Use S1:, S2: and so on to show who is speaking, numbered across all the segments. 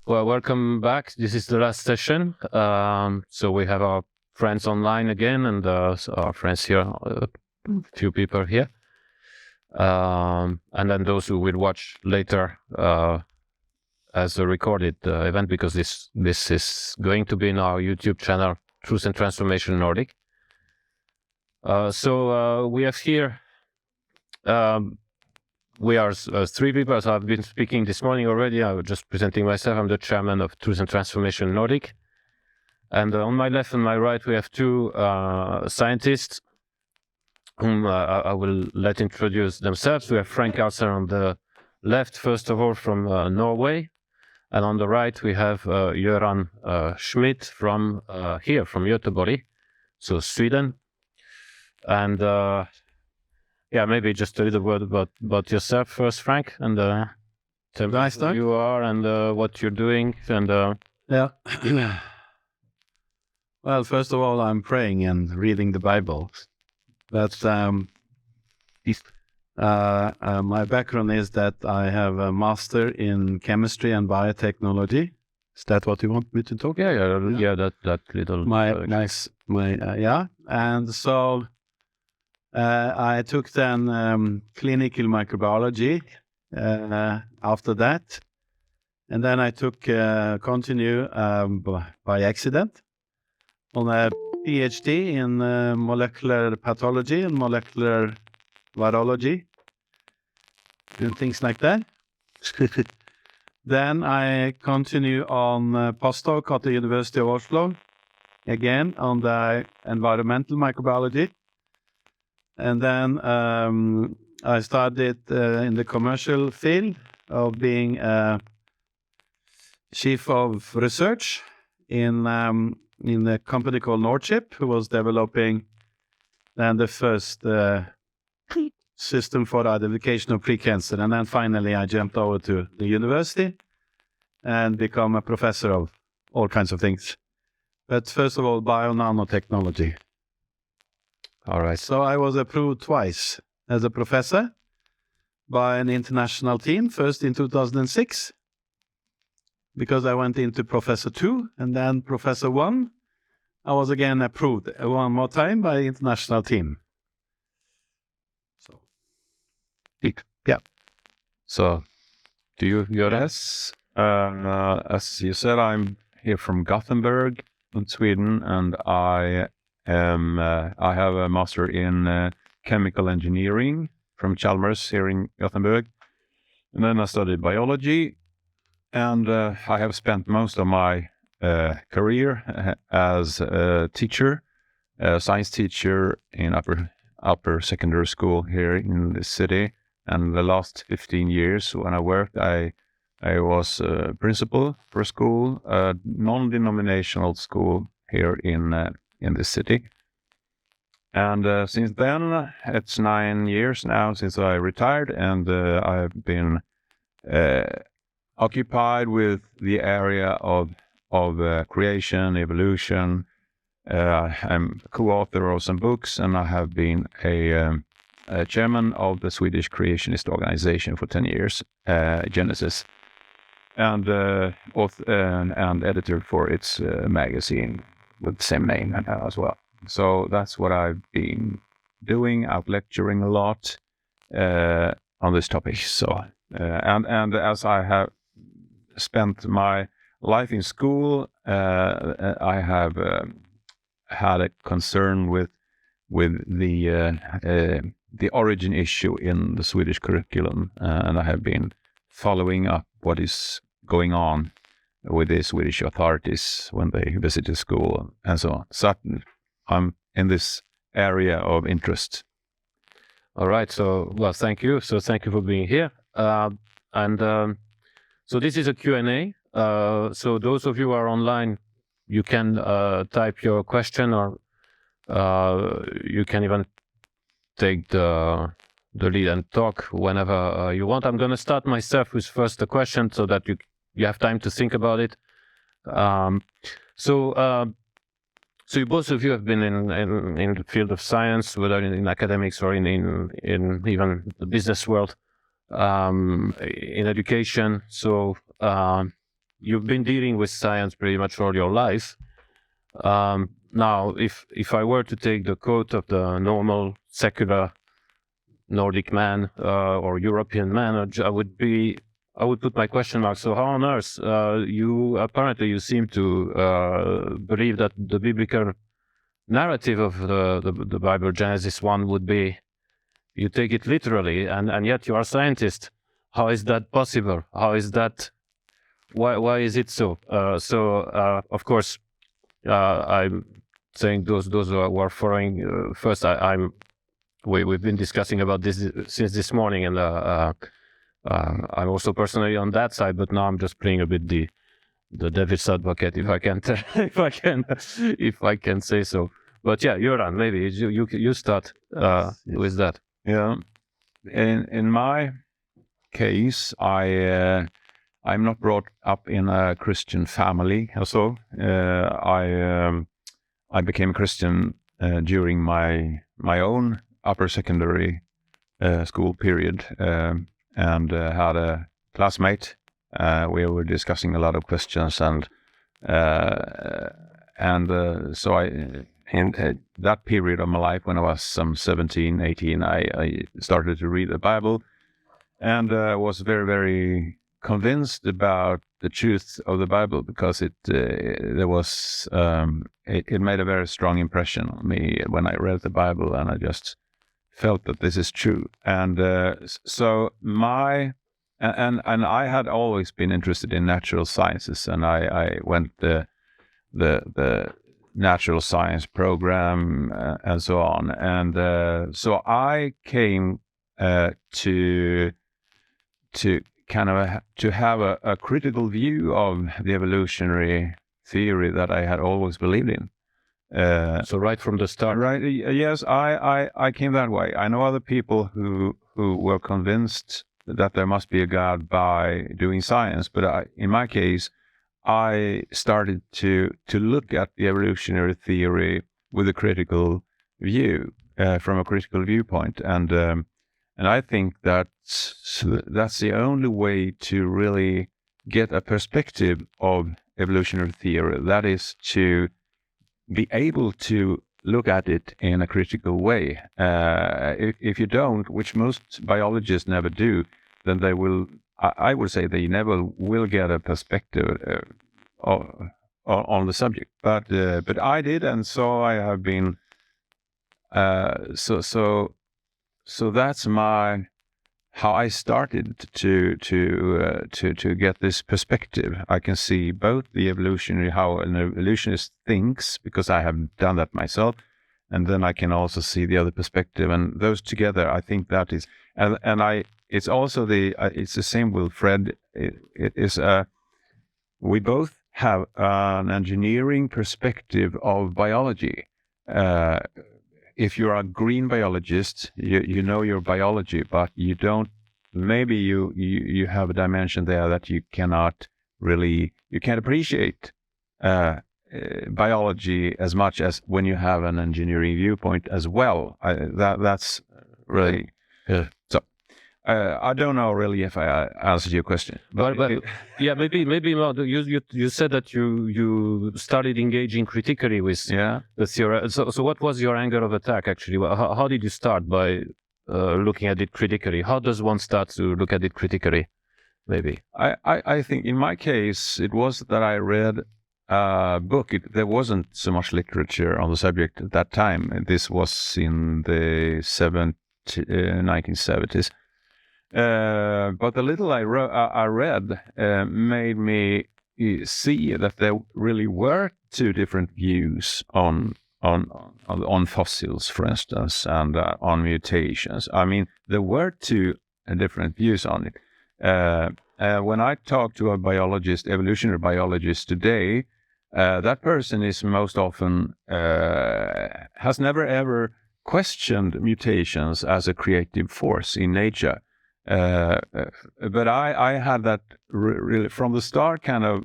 S1: Well, welcome back. This is the last session. So we have our friends online again, and our friends here, a few people here. And then those who will watch later as a recorded event, because this is going to be in our YouTube channel, Truth and Transformation Nordic. So we have here, we are three people, as I've been speaking this morning already. I was just presenting myself. I'm the chairman of Truth and Transformation Nordic. And on my left and my right, we have two scientists whom I will let introduce themselves. We have Frank Karlsen on the left, first of all, from Norway. And on the right, we have Göran Schmidt from here, from Göteborg, so Sweden. And yeah, maybe just a little word about yourself first, Frank, and tell me who you are and what you're doing. And
S2: yeah. Well, first of all, I'm praying and reading the Bible. That's my background is that I have a master in chemistry and biotechnology. Is that what you want me to talk?
S1: Yeah. That little.
S2: Yeah, and so I took then clinical microbiology after that, and then I took continue by accident on a PhD in molecular pathology and molecular virology and things like that. Then I continue on postdoc at the University of Oslo, again on the environmental microbiology. And then I started in the commercial field of being chief of research in a company called Nordic, who was developing then the first system for identification of pre-cancer. And then finally I jumped over to the university and become a professor of all kinds of things. But first of all, bio-nanotechnology.
S1: All right.
S2: So I was approved twice as a professor by an international team, first in 2006, because I went into Professor 2, and then Professor 1, I was again approved one more time by the international team. So, yeah.
S3: So, do you, Göran?
S1: Yes.
S3: As you said, I'm here from Gothenburg in Sweden, and I have a master in chemical engineering from Chalmers here in Gothenburg. And then I studied biology, and I have spent most of my career as a teacher, a science teacher in upper secondary school here in the city. And the last 15 years when I worked, I was principal for a school, a non-denominational school here in the city. And since then, it's 9 years now since I retired, and I've been occupied with the area of creation, evolution. I'm co-author of some books, and I have been a chairman of the Swedish creationist organization for 10 years, Genesis, and author and editor for its magazine with the same name as well. So that's what I've been doing, out lecturing a lot on this topic. So and as I have spent my life in school, I have had a concern with the origin issue in the Swedish curriculum, and I have been following up what is going on with the Swedish authorities when they visit the school and so on. So I'm in this area of interest.
S1: All right. So, well, thank you. So thank you for being here. So this is a Q&A. So those of you who are online, you can type your question, or you can even take the lead and talk whenever you want. I'm going to start myself with first the question so that you have time to think about it. So you, both of you have been in the field of science, whether in academics or in even the business world, in education. So you've been dealing with science pretty much all your life. Now, if I were to take the quote of the normal secular Nordic man or European man, I would put my question mark. So how on earth you seem to believe that the biblical narrative of the Bible, Genesis 1, would be, you take it literally, and yet you are a scientist. How is that possible? How is that? Why is it so? Of course, I'm saying those who are following. First, we've been discussing about this since this morning, and I'm also personally on that side. But now I'm just playing a bit the devil's advocate, if I can say so. But yeah, Göran, maybe you start with that.
S3: Yeah, in my case, I'm not brought up in a Christian family. Also, I became a Christian during my own upper secondary school period, and had a classmate. We were discussing a lot of questions, and so in that period of my life, when I was some 17, 18, I started to read the Bible, and was very, very convinced about the truth of the Bible, because it made a very strong impression on me when I read the Bible, and I just felt that this is true. And so I had always been interested in natural sciences, and I went the natural science program and so on. And so I came to kind of to have a critical view of the evolutionary theory that I had always believed in.
S1: So right from the start,
S3: right? Yes, I came that way. I know other people who were convinced that there must be a God by doing science, but in my case, I started to look at the evolutionary theory with a critical view, from a critical viewpoint, and I think that's the only way to really get a perspective of evolutionary theory. That is to be able to look at it in a critical way. If you don't, which most biologists never do, then they will. I would say they never will get a perspective on the subject. But I did, and so I have been. So that's how I started to get this perspective. I can see both the evolutionary, how an evolutionist thinks, because I have done that myself, and then I can also see the other perspective, and those together, I think that is, it's also it's the same with Fred. It is we both have an engineering perspective of biology. If you're a green biologist, you know your biology, but you don't. Maybe you have a dimension there that you can't appreciate biology as much as when you have an engineering viewpoint as well. That's really. So I don't know really if I answered your question,
S1: but yeah, maybe more. You said that you started engaging critically with the theory. So what was your angle of attack actually? How did you start by looking at it critically? How does one start to look at it critically? Maybe
S3: I think in my case it was that I read a book. There wasn't so much literature on the subject at that time. This was in the 1970s. But the little I read made me see that there really were two different views on fossils, for instance, and on mutations. I mean, there were two different views on it. When I talk to a biologist, evolutionary biologist today, that person is most often has never ever questioned mutations as a creative force in nature. But I had that really from the start. Kind of.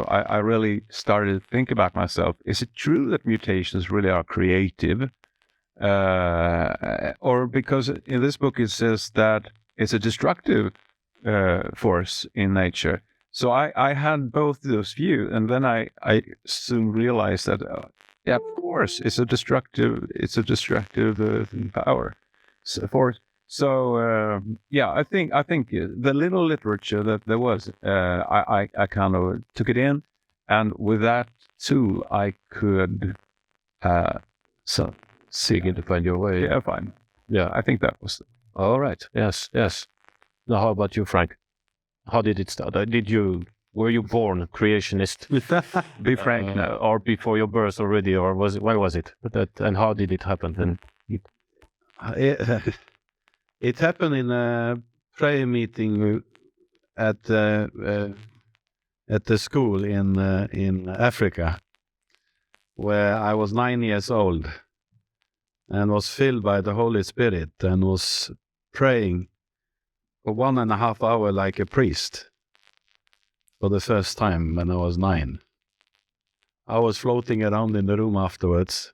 S3: I really started to think about myself. Is it true that mutations really are creative, or because in this book it says that it's a destructive force in nature? So I had both those views, and then I soon realized that yeah, of course, it's a destructive power. So yeah, I think the little literature that there was, I kind of took it in, and with that tool, I could
S1: Begin to find your way.
S3: yeah, fine.
S1: Yeah.
S3: I think that was
S1: All right. Yes. Now, how about you, Frank? How did it start? Were you born creationist?
S3: be frank now.
S1: Or before your birth already, or when was it? And how did it happen? And
S2: It happened in a prayer meeting at the school in Africa, where I was 9 years old and was filled by the Holy Spirit and was praying for 1.5 hours like a priest for the first time when I was 9. I was floating around in the room afterwards.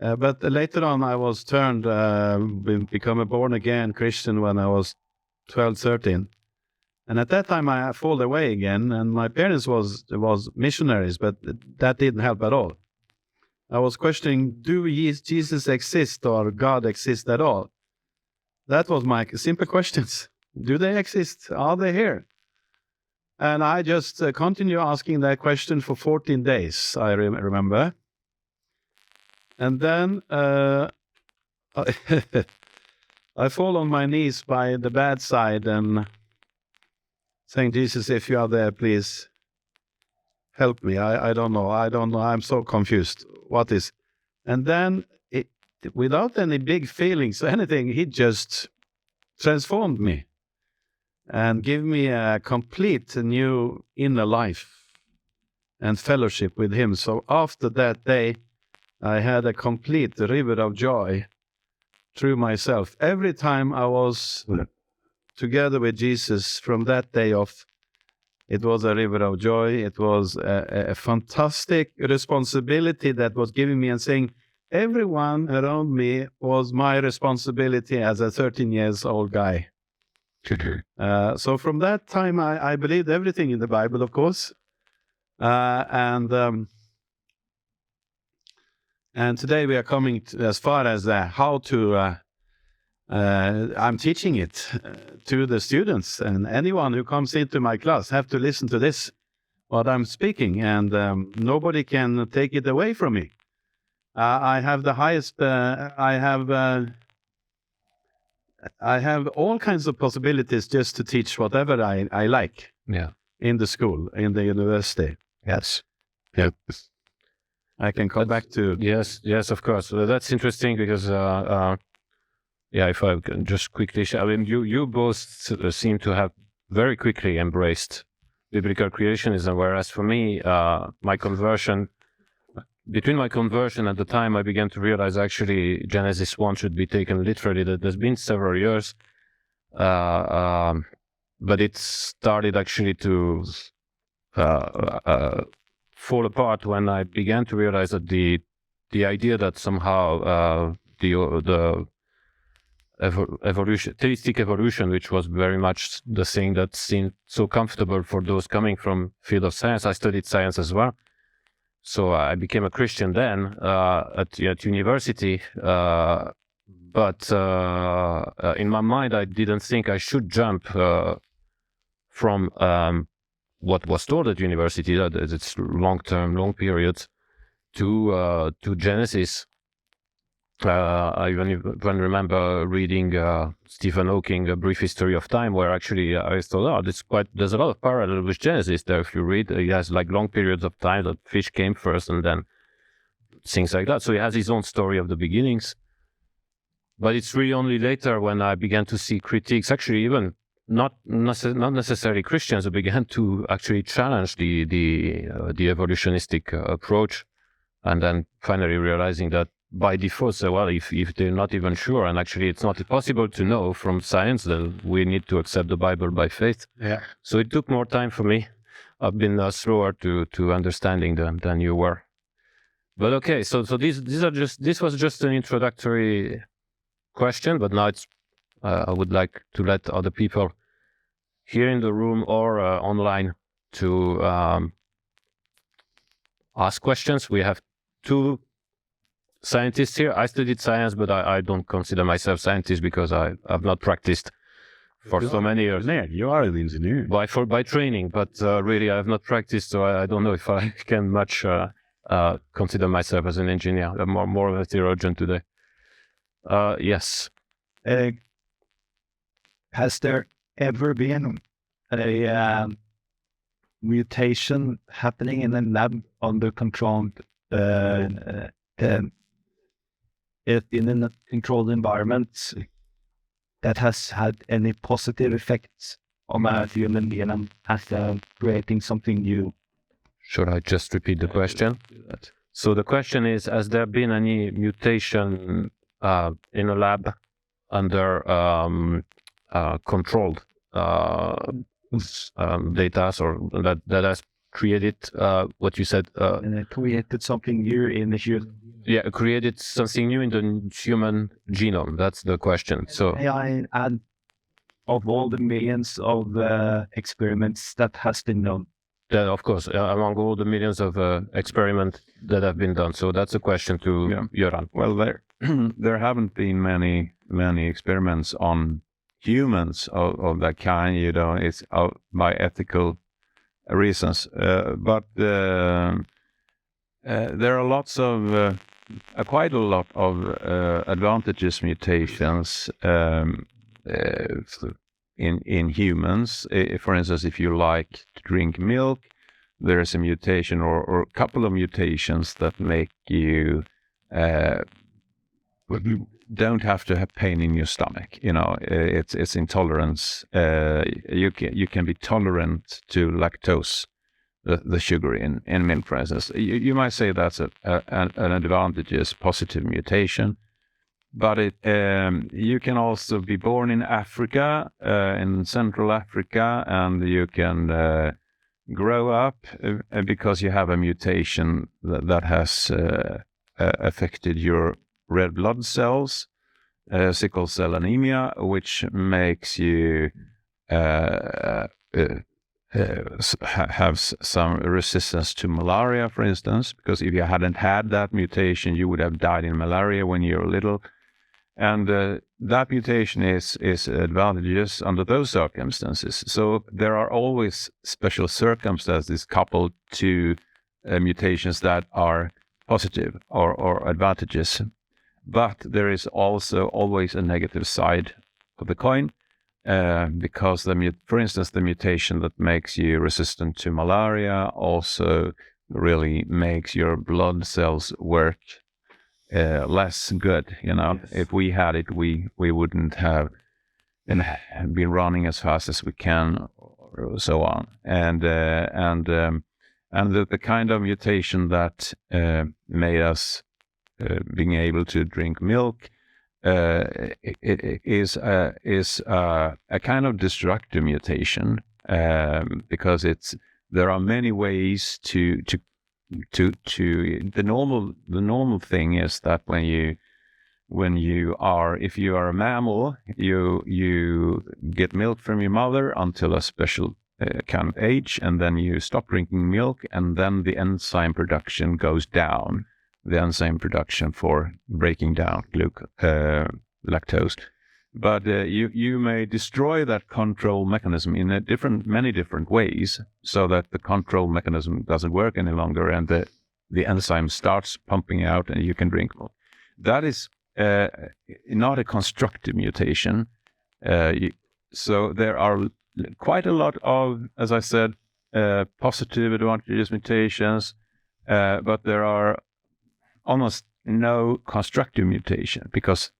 S2: But later on, I was become a born-again Christian when I was 12, 13. And at that time, I fall away again, and my parents was missionaries, but that didn't help at all. I was questioning, do Jesus exist or God exist at all? That was my simple questions. Do they exist? Are they here? And I just continue asking that question for 14 days, I remember. And then I fall on my knees by the bedside and saying, Jesus, if you are there, please help me. I don't know. I'm so confused. What is? And then, without any big feelings or anything, he just transformed me and gave me a complete new inner life and fellowship with him. So after that day, I had a complete river of joy through myself. Every time I was together with Jesus from that day off, it was a river of joy. It was a fantastic responsibility that was given me and saying, everyone around me was my responsibility as a 13 years old guy. So from that time, I believed everything in the Bible, of course. And today we are coming as far as how to, I'm teaching it to the students, and anyone who comes into my class have to listen to this, what I'm speaking, and nobody can take it away from me. I have the highest, I have all kinds of possibilities just to teach whatever I like.
S1: Yeah.
S2: In the school, in the university.
S1: Yes.
S2: Yeah. I can come back to...
S1: Yes, of course. That's interesting because, if I can just quickly share, I mean, you both seem to have very quickly embraced biblical creationism, whereas for me, between my conversion and the time I began to realize actually Genesis 1 should be taken literally, that there's been several years, but it started actually to fall apart when I began to realize that the idea that somehow the theistic evolution, which was very much the thing that seemed so comfortable for those coming from field of science. I studied science as well, so I became a Christian then at university. But in my mind, I didn't think I should jump from what was taught at university, that it's long periods, to Genesis. I even remember reading Stephen Hawking, A Brief History of Time, where actually I thought, there's a lot of parallel with Genesis there. If you read, he has like long periods of time that fish came first and then things like that. So he has his own story of the beginnings. But it's really only later when I began to see critiques, actually even not necessarily Christians, who began to actually challenge the evolutionistic approach, and then finally realizing that by default, so well, if they're not even sure, and actually it's not possible to know from science, then we need to accept the Bible by faith.
S2: Yeah.
S1: So it took more time for me. I've been slower to understanding than you were. But okay, so this was just an introductory question, but now I would like to let other people here in the room or online to ask questions. We have 2 scientists here. I studied science, but I don't consider myself scientist because I've not practiced for so many years.
S2: You are an engineer.
S1: By training, but really I have not practiced, so I don't know if I can much consider myself as an engineer. I'm more of a theologian today. Yes.
S4: Has there ever been a mutation happening in a lab under controlled in a controlled environment that has had any positive effects on a human being and has creating something new?
S1: Should I just repeat the question? So the question is, has there been any mutation in a lab under controlled data, or that has created what you said?
S4: And it created something new in the human.
S1: Yeah, created something new in the human genome. That's the question. So
S4: AI and of all the millions of experiments that has been done.
S1: Of course, among all the millions of experiments that have been done. So that's a question to Göran.
S3: Well, there haven't been many experiments on humans of that kind. It's by ethical reasons. But there are quite a lot of advantageous mutations in humans. For instance, if you like to drink milk, there is a mutation or a couple of mutations that make you don't have to have pain in your stomach. It's intolerance. You can be tolerant to lactose, the sugar in milk, for instance. You might say that's an advantageous positive mutation. But you can also be born in Africa, in Central Africa, and you can grow up because you have a mutation that has affected your red blood cells, sickle cell anemia, which makes you have some resistance to malaria, for instance, because if you hadn't had that mutation, you would have died in malaria when you were little. And that mutation is advantageous under those circumstances. So there are always special circumstances coupled to mutations that are positive or advantageous. But there is also always a negative side of the coin, because for instance, the mutation that makes you resistant to malaria also really makes your blood cells work less good.
S4: Yes.
S3: If we had it, we wouldn't have been running as fast as we can, or so on. And the kind of mutation that made us being able to drink milk it is a kind of destructive mutation, because there are many ways to the normal thing is that if you are a mammal, you get milk from your mother until a special kind of age, and then you stop drinking milk, and then the enzyme production goes down. The enzyme production for breaking down lactose. But you may destroy that control mechanism in many different ways, so that the control mechanism doesn't work any longer, and the enzyme starts pumping out, and you can drink milk. That is not a constructive mutation. So there are quite a lot of, as I said, positive advantageous mutations, but there are almost no constructive mutation, because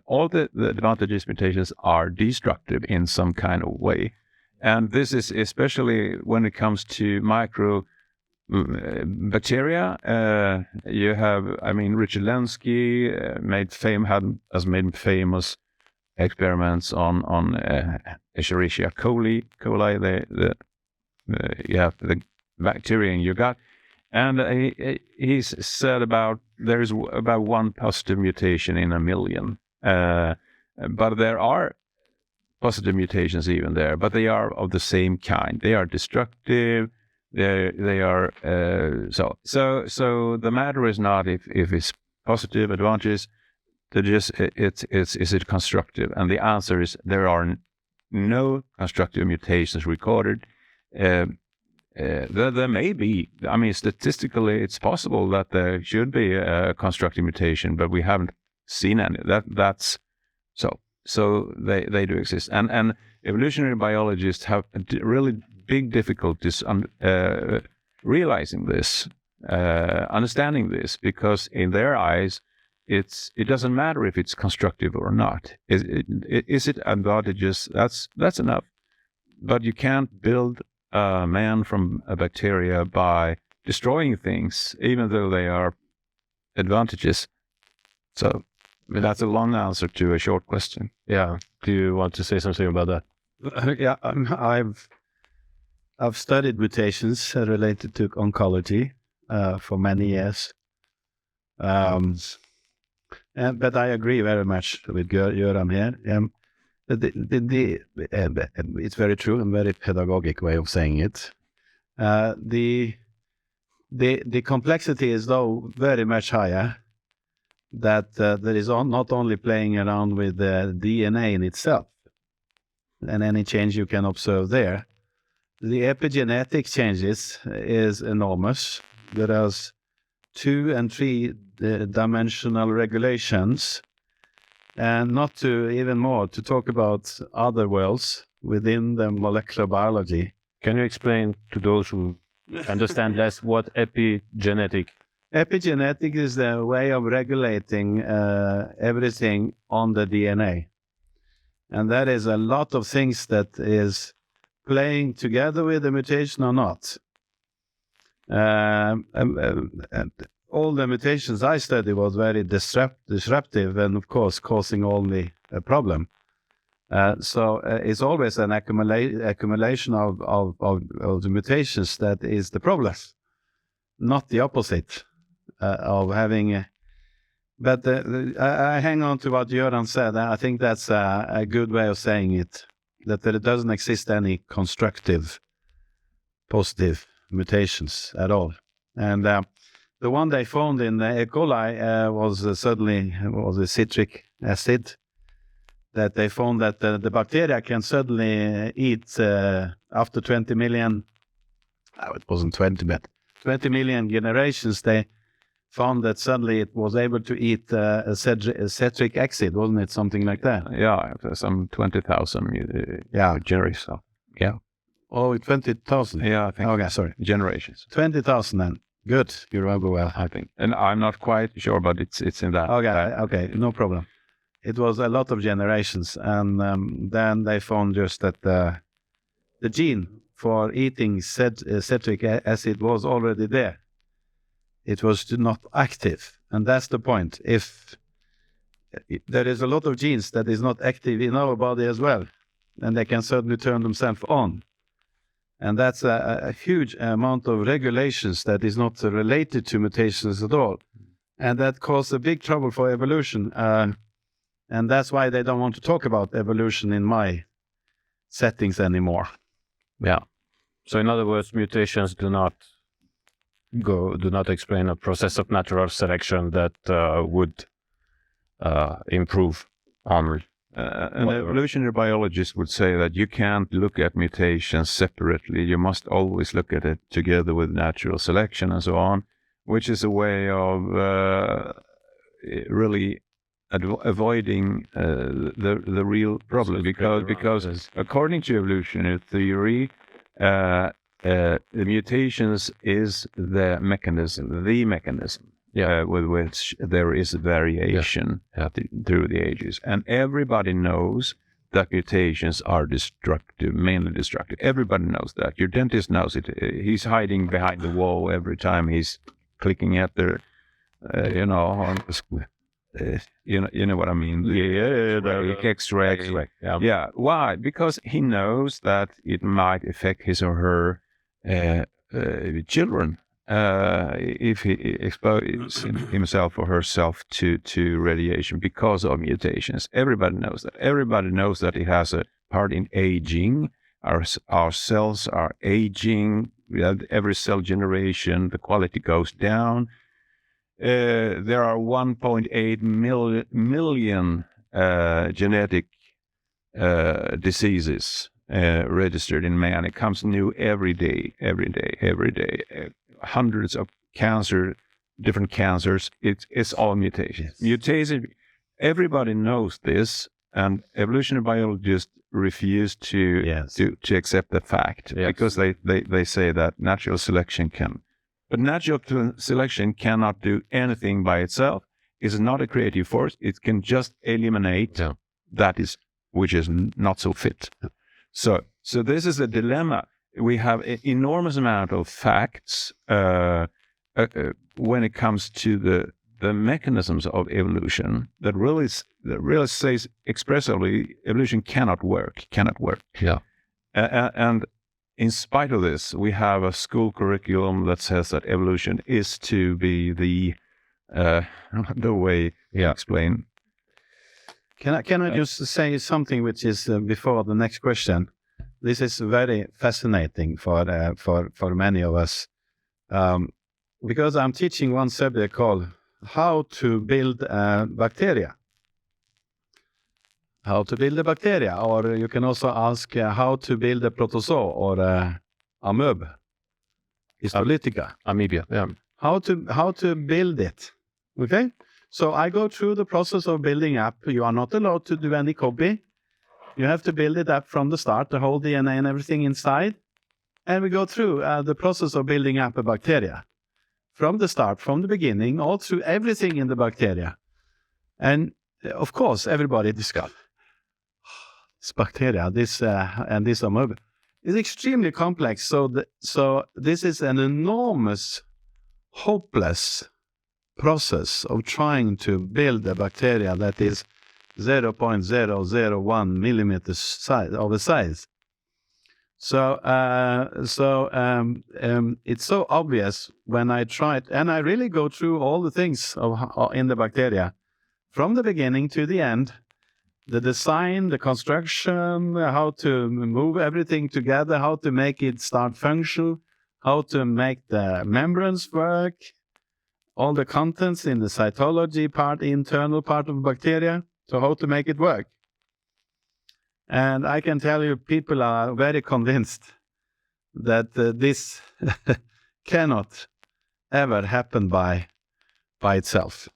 S3: all the advantageous mutations are destructive in some kind of way. And this is especially when it comes to bacteria. You have, Richard Lenski has made famous experiments on Escherichia coli, the bacteria in your gut. And he's said there's about one positive mutation in a million. But there are positive mutations even there, but they are of the same kind. They are destructive. They are so the matter is not if it's positive advantages. Is it constructive? And the answer is there are no constructive mutations recorded. There may be. I mean, statistically, it's possible that there should be a constructive mutation, but we haven't seen any. That's so. So they do exist, and evolutionary biologists have really big difficulties on realizing this, understanding this, because in their eyes, it doesn't matter if it's constructive or not. Is it advantageous? That's enough. But you can't build a man from a bacteria by destroying things, even though they are advantages. So that's a long answer to a short question.
S1: Yeah. Do you want to say something about that?
S2: Yeah, I've studied mutations related to oncology for many years. But I agree very much with Göran here. It's very true and very pedagogic way of saying it. The complexity is though very much higher. That there is not only playing around with the DNA in itself and any change you can observe there. The epigenetic changes is enormous. There are 2 and 3 dimensional regulations, and not to even more to talk about other worlds within the molecular biology.
S1: Can you explain to those who understand less what epigenetic?
S2: Epigenetic is the way of regulating everything on the DNA. And that is a lot of things that is playing together with the mutation or not. All the mutations I studied was very disruptive and, of course, causing only a problem. So it's always an accumulation of the mutations that is the problem, not the opposite. Of having, but I hang on to what Göran said. I think that's a good way of saying it, that there doesn't exist any constructive, positive mutations at all. And the one they found in E. coli was a citric acid, that they found that the bacteria can suddenly eat after 20 million, it wasn't 20, but 20 million generations, they found that suddenly it was able to eat citric acid, wasn't it? Something like that.
S3: Yeah, some 20,000 generations. So, yeah.
S2: Oh, 20,000?
S3: Yeah, I think.
S2: Okay, sorry.
S3: Generations.
S2: 20,000 then. Good. You remember well.
S3: I think. And I'm not quite sure, but it's in that.
S2: Okay, no problem. It was a lot of generations. And then they found just that the gene for eating citric acid was already there. It was not active, and that's the point. If there is a lot of genes that is not active in our body as well, and they can certainly turn themselves on. And that's a huge amount of regulations that is not related to mutations at all. And that caused a big trouble for evolution. And that's why they don't want to talk about evolution in my settings anymore.
S1: Yeah. So in other words, mutations do not explain a process of natural selection that would improve on.
S3: An evolutionary biologist would say that you can't look at mutations separately. You must always look at it together with natural selection and so on, which is a way of really avoiding the real problem. Because according to evolutionary theory, the mutations is the mechanism with which there is variation through the ages. And everybody knows that mutations are destructive, mainly destructive. Everybody knows that. Your dentist knows it. He's hiding behind the wall every time he's clicking at the, you know what I mean? The X-ray. Yeah. Why? Because he knows that it might affect his or her children if he exposes himself or herself to radiation because of mutations. Everybody knows that. Everybody knows that it has a part in aging. Our cells are aging. We have every cell generation, the quality goes down. There are 1.8 million genetic diseases registered in man. It comes new every day. Hundreds of different cancers. It's all mutations.
S2: Yes.
S3: Mutation. Everybody knows this, and evolutionary biologists refuse to accept the fact because they say that natural selection can. But natural selection cannot do anything by itself. It's not a creative force. It can just eliminate which is not so fit. So this is a dilemma. We have an enormous amount of facts when it comes to the mechanisms of evolution that really says expressively evolution cannot work.
S1: Yeah.
S3: And in spite of this, we have a school curriculum that says that evolution is to be the way to explain.
S2: Can I just say something which is before the next question? This is very fascinating for many of us, because I'm teaching one subject called how to build bacteria. How to build a bacteria, or you can also ask how to build a protozoa or a amoeba, histolytica.
S1: Amoeba, yeah.
S2: How to build it, okay? So I go through the process of building up. You are not allowed to do any copy. You have to build it up from the start, the whole DNA and everything inside. And we go through the process of building up a bacteria. From the start, from the beginning, all through everything in the bacteria. And of course, everybody discovers this bacteria, this and this amoeba. It's extremely complex. So this is an enormous, hopeless process of trying to build a bacteria that is 0.001 millimeters size of a size. So it's so obvious when I try it, and I really go through all the things in the bacteria from the beginning to the end. The design, the construction, how to move everything together, how to make it start function, how to make the membranes work, all the contents in the cytology part, internal part of bacteria, so how to make it work. And I can tell you, people are very convinced that this cannot ever happen by itself.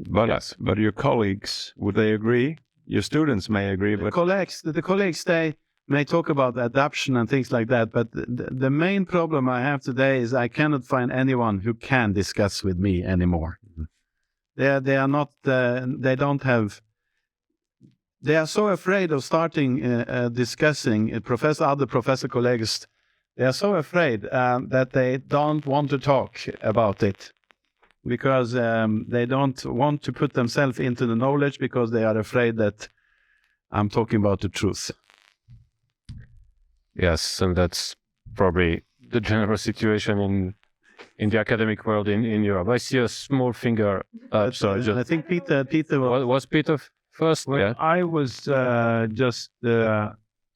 S3: But your colleagues, would they agree? Your students may agree, but
S2: The colleagues, they may talk about adaptation and things like that, but the main problem I have today is I cannot find anyone who can discuss with me anymore. Mm-hmm. They are not. They don't have. They are so afraid of starting discussing. Other professor colleagues, they are so afraid that they don't want to talk about it. Because they don't want to put themselves into the knowledge because they are afraid that I'm talking about the truth.
S1: Yes, and that's probably the general situation in the academic world in Europe. I see a small finger up.
S2: I think Peter
S1: was Peter first.
S4: Well,
S1: yeah.
S4: I was just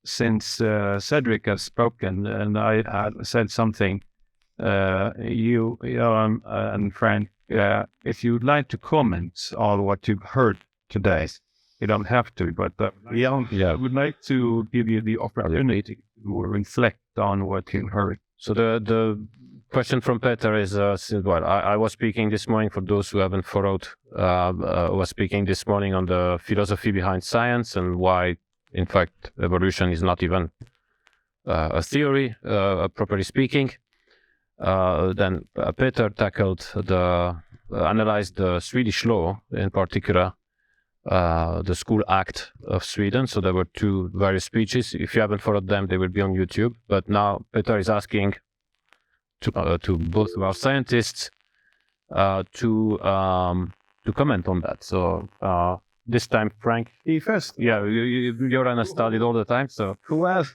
S4: since Cédric has spoken and I had said something. You and Frank, if you'd like to comment on what you've heard today, you don't have to, but I would like to give you the opportunity to reflect on what you heard.
S1: So the question from Peter is, I was speaking this morning, for those who haven't followed, was speaking this morning on the philosophy behind science and why, in fact, evolution is not even a theory, properly speaking. Then Peter analyzed the Swedish law, in particular, the School Act of Sweden. So there were two various speeches. If you haven't followed them, they will be on YouTube. But now Peter is asking to both of our scientists to comment on that. So this time, Frank.
S2: He first.
S1: Yeah, Göran has studied all the time. So
S2: Well,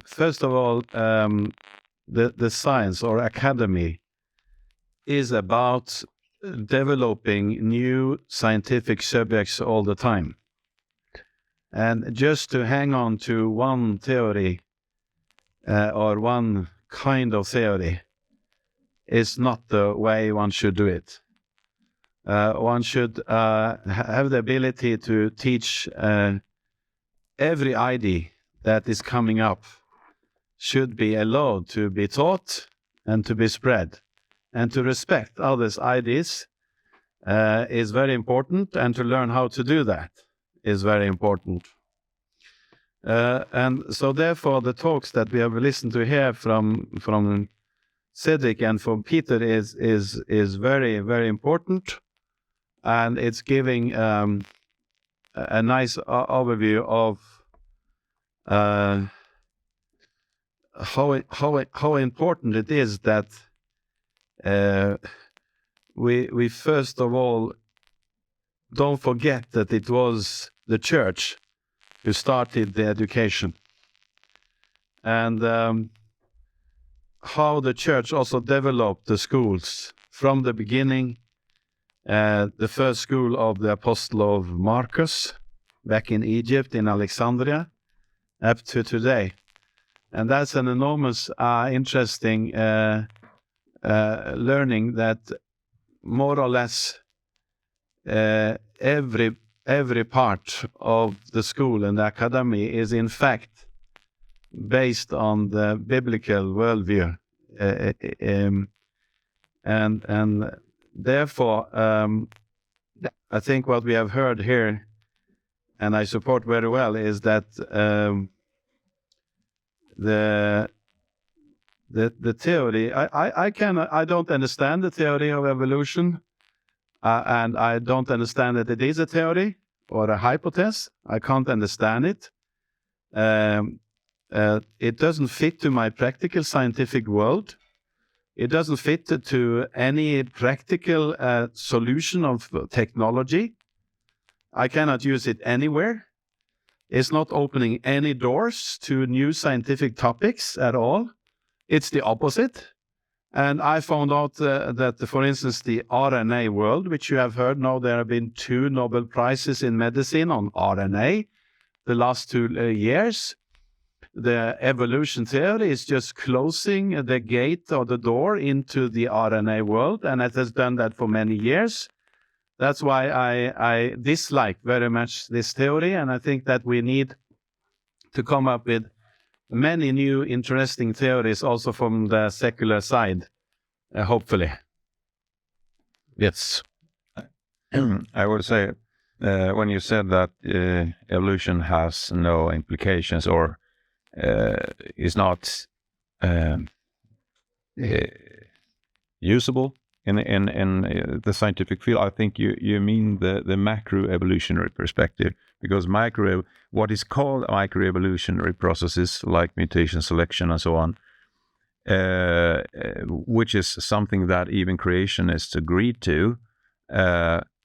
S2: first of all, the science or academy is about developing new scientific subjects all the time. And just to hang on to one theory or one kind of theory is not the way one should do it. One should have the ability to teach every idea that is coming up should be allowed to be taught and to be spread. And to respect others' ideas is very important, and to learn how to do that is very important. And so therefore the talks that we have listened to here from Cédric and from Peter is very, very important, and it's giving a nice overview of how important it is that we first of all don't forget that it was the church who started the education, and how the church also developed the schools from the beginning. The first school of the Apostle of Marcus back in Egypt, in Alexandria, up to today. And that's an enormous interesting learning that more or less every part of the school and the academy is in fact based on the biblical worldview, and therefore I think what we have heard here, and I support very well, is that the theory, I don't understand the theory of evolution, and I don't understand that it is a theory or a hypothesis. I can't understand it. It doesn't fit to my practical scientific world. It doesn't fit to any practical solution of technology. I cannot use it anywhere. It's not opening any doors to new scientific topics at all. It's the opposite. And I found out that, for instance, the RNA world, which you have heard now, there have been 2 Nobel Prizes in medicine on RNA the last 2 years. The evolution theory is just closing the gate or the door into the RNA world, and it has done that for many years. That's why I dislike very much this theory, and I think that we need to come up with many new interesting theories also from the secular side, hopefully.
S1: Yes.
S3: I would say, when you said that evolution has no implications or is not usable in the scientific field, I think you mean the macroevolutionary perspective, because what is called microevolutionary processes like mutation, selection, and so on, which is something that even creationists agreed to,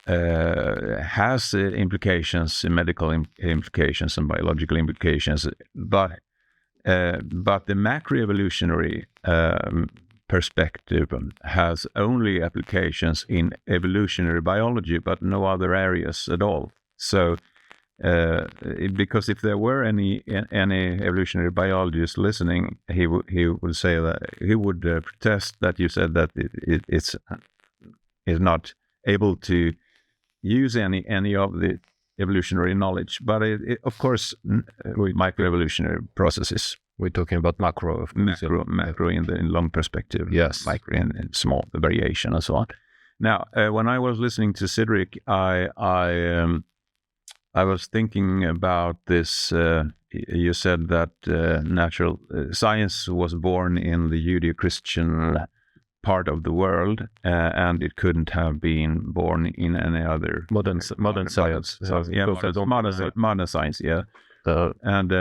S3: has implications, medical implications and biological implications, but the macroevolutionary perspective has only applications in evolutionary biology, but no other areas at all. So, because if there were any evolutionary biologist listening, he would say that he would protest that you said that it's not able to use any of the evolutionary knowledge, but of course, with microevolutionary processes.
S1: We're talking about macro
S3: in the long perspective.
S1: Yes.
S3: Micro and small, the variation and so on. Now, when I was listening to Cédric, I was thinking about this. You said that natural science was born in the Judeo-Christian part of the world, and it couldn't have been born in any other
S1: modern science.
S3: Modern science. Yeah. And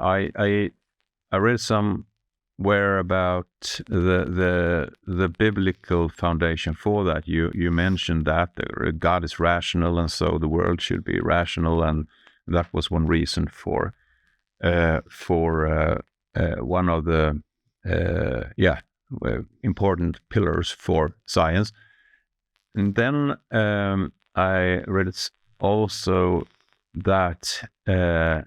S3: I read somewhere about the biblical foundation for that. You mentioned that God is rational, and so the world should be rational, and that was one reason for one of the important pillars for science. And then I read also that the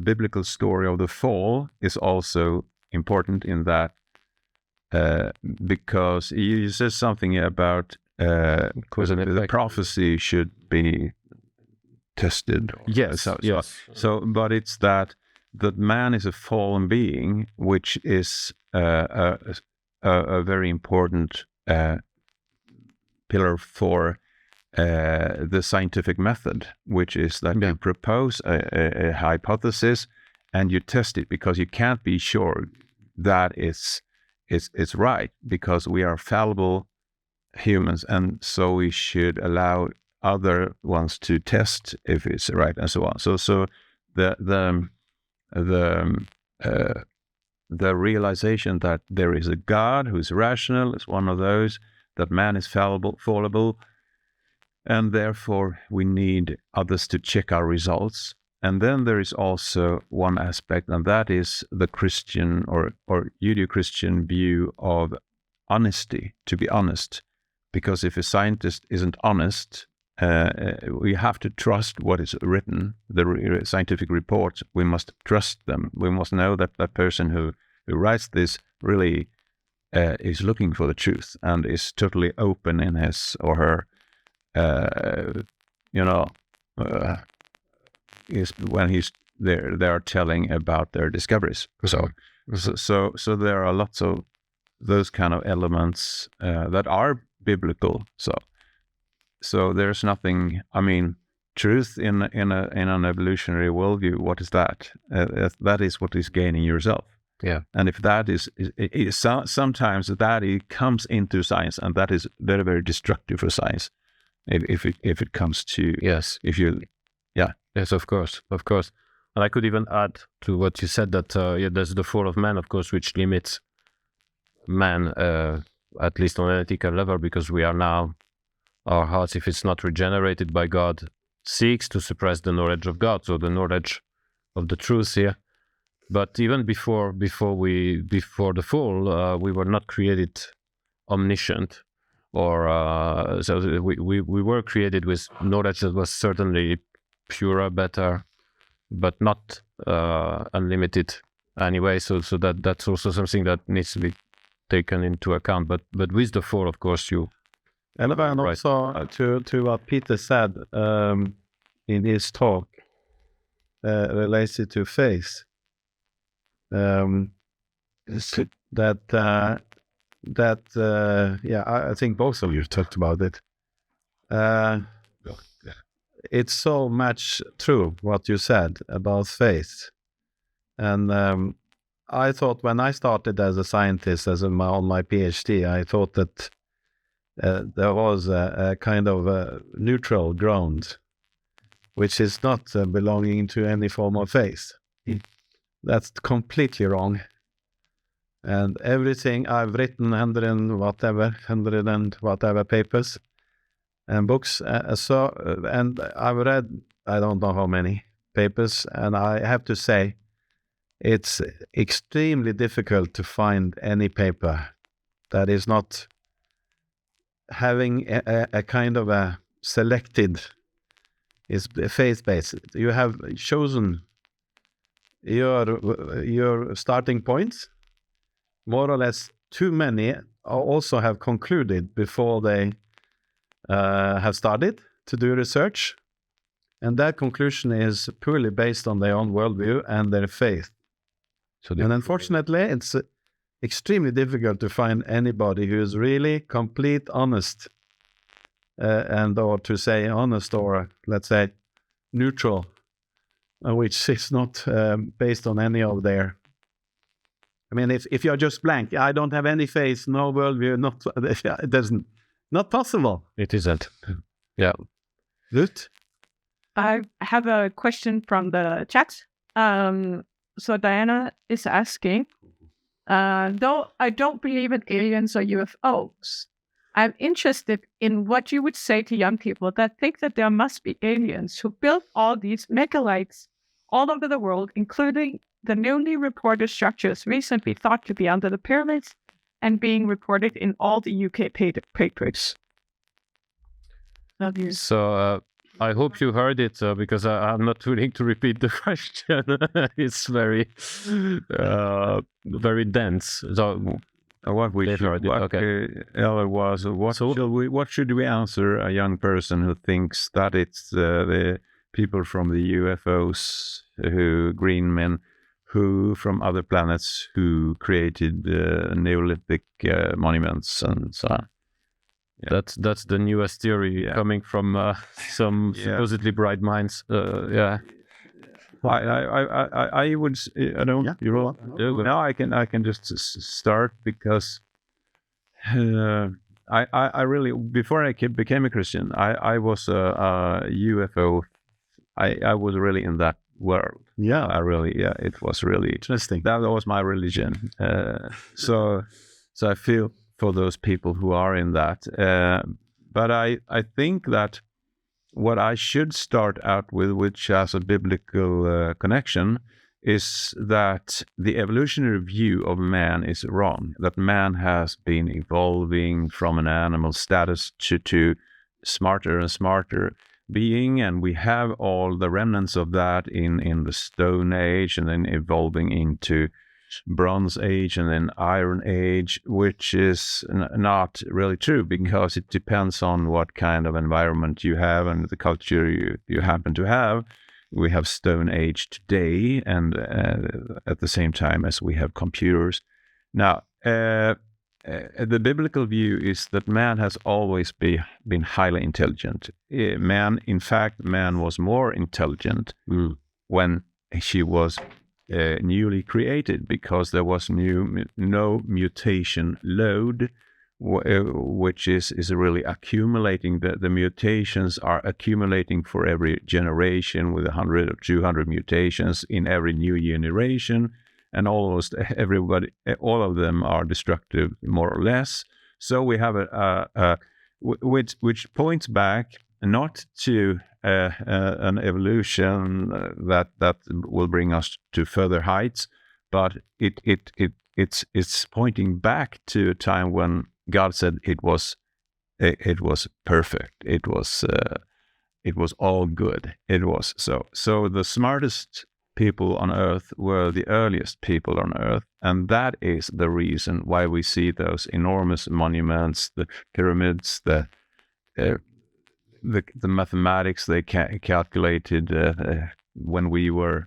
S3: biblical story of the fall is also important in that, because you said something about the prophecy should be tested.
S1: Yes.
S3: But it's that man is a fallen being, which is a very important pillar for the scientific method, which is that you propose a hypothesis and you test it, because you can't be sure that it's right, because we are fallible humans, and so we should allow other ones to test if it's right, and so on. So the realization that there is a God who is rational is one of those, that man is fallible, and therefore we need others to check our results. And then there is also one aspect, and that is the Christian or Judeo-Christian view of honesty, to be honest. Because if a scientist isn't honest, we have to trust what is written, the scientific reports. We must trust them. We must know that that person who writes this really is looking for the truth and is totally open in his or her, is when he's there. They are telling about their discoveries. So there are lots of those kind of elements that are biblical. So there's nothing. I mean, truth in an evolutionary worldview. What is that? That is what is gaining yourself.
S1: Yeah.
S3: And if that is sometimes that it comes into science, and that is very, very destructive for science. If it comes to
S1: yes, yes, of course, and I could even add to what you said that there's the fall of man, of course, which limits man at least on an ethical level, because we are now, our hearts, if it's not regenerated by God, seeks to suppress the knowledge of God, so the knowledge of the truth here. But even before the fall, we were not created omniscient, or so we were created with knowledge that was certainly purer, better, but not unlimited anyway. So that's also something that needs to be taken into account. But with the fall, of course,
S2: and also to what Peter said in his talk related to faith. I think both of you talked about it. It's so much true what you said about faith, and I thought when I started as a scientist, on my PhD, I thought that there was a kind of a neutral ground, which is not belonging to any form of faith. That's completely wrong. And everything I've written, 100 and whatever papers and books, and I've read I don't know how many papers, and I have to say it's extremely difficult to find any paper that is not having a kind of a selected, is faith-based. You have chosen your starting points, more or less. Too many also have concluded before they have started to do research, and that conclusion is purely based on their own worldview and their faith. And unfortunately, it's extremely difficult to find anybody who is really complete honest, or to say honest, or let's say neutral, which is not based on any of their. I mean, if you're just blank, I don't have any faith, no worldview, it doesn't, not possible.
S1: It isn't. Yeah.
S2: Good.
S5: I have a question from the chat. So Diana is asking, though I don't believe in aliens or UFOs, I'm interested in what you would say to young people that think that there must be aliens who built all these megalithes all over the world, including the newly reported structures recently thought to be under the pyramids and being reported in all the UK papers. Love you.
S1: So I hope you heard it because I'm not willing to repeat the question. It's very, very dense. So
S3: What we
S1: They've
S3: should,
S1: heard it,
S3: what,
S1: okay.
S3: Ella was, what should we answer a young person who thinks that it's the people from the UFOs, green men, who from other planets who created Neolithic monuments and so on? Yeah.
S1: that's the newest theory coming from some supposedly bright minds. Yeah.
S3: I would. I don't.
S2: Yeah.
S3: You roll. Now I can just start because I really, before I became a Christian, I was a UFO. I was really in that world.
S2: Yeah.
S3: It was really
S2: Interesting.
S3: that was my religion. So I feel for those people who are in that. But I think that what I should start out with, which has a biblical connection, is that the evolutionary view of man is wrong. That man has been evolving from an animal status to smarter and smarter being, and we have all the remnants of that in the Stone Age, and then evolving into Bronze Age and then Iron Age, which is not really true, because it depends on what kind of environment you have and the culture you happen to have. We have Stone Age today, and at the same time as we have computers. Now, the biblical view is that man has always been highly intelligent. Man was more intelligent when she was newly created, because there was no mutation load, which is really accumulating. The mutations are accumulating for every generation, with 100 or 200 mutations in every new generation, and almost everybody, all of them are destructive, more or less. So we have which points back not to an evolution that will bring us to further heights, but it's pointing back to a time when God said it was perfect. It was all good. It was so. So the smartest people on Earth were the earliest people on Earth, and that is the reason why we see those enormous monuments, the pyramids, the mathematics they calculated when we were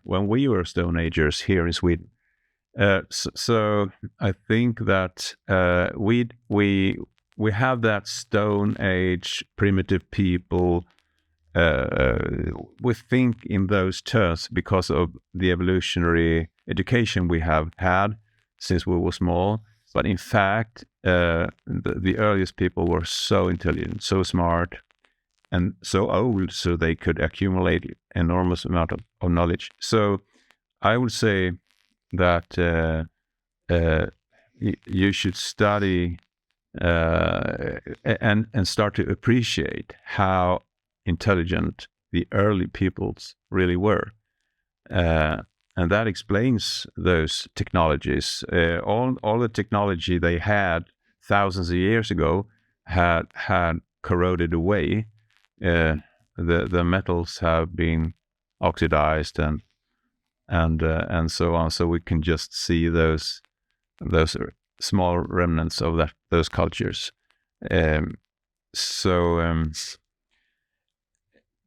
S3: Stone Agers here in Sweden. So I think that we have that Stone Age primitive people. We think in those terms because of the evolutionary education we have had since we were small. But in fact, the earliest people were so intelligent, so smart, and so old, so they could accumulate enormous amount of knowledge. So I would say that you should study and start to appreciate how intelligent the early peoples really were. And that explains those technologies. All the technology they had thousands of years ago had corroded away. The metals have been oxidized and so on. So we can just see those small remnants of those cultures.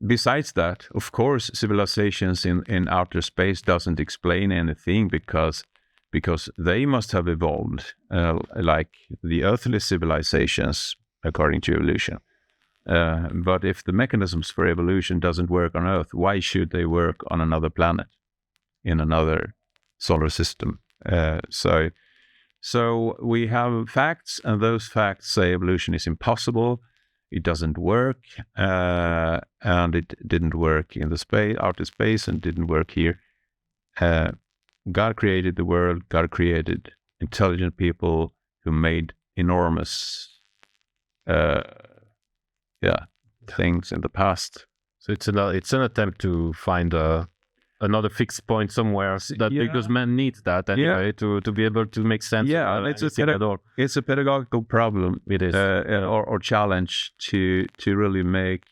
S3: Besides that, of course, civilizations in outer space doesn't explain anything, because they must have evolved like the earthly civilizations according to evolution. But if the mechanisms for evolution doesn't work on Earth, why should they work on another planet in another solar system? So we have facts, and those facts say evolution is impossible. It doesn't work, and it didn't work in the outer space, and didn't work here. God created the world. God created intelligent people who made enormous things in the past.
S1: So it's an attempt to find another fixed point somewhere because man needs that anyway to be able to make sense.
S3: Yeah, and it's a pedagogical problem.
S1: It is
S3: or challenge to really make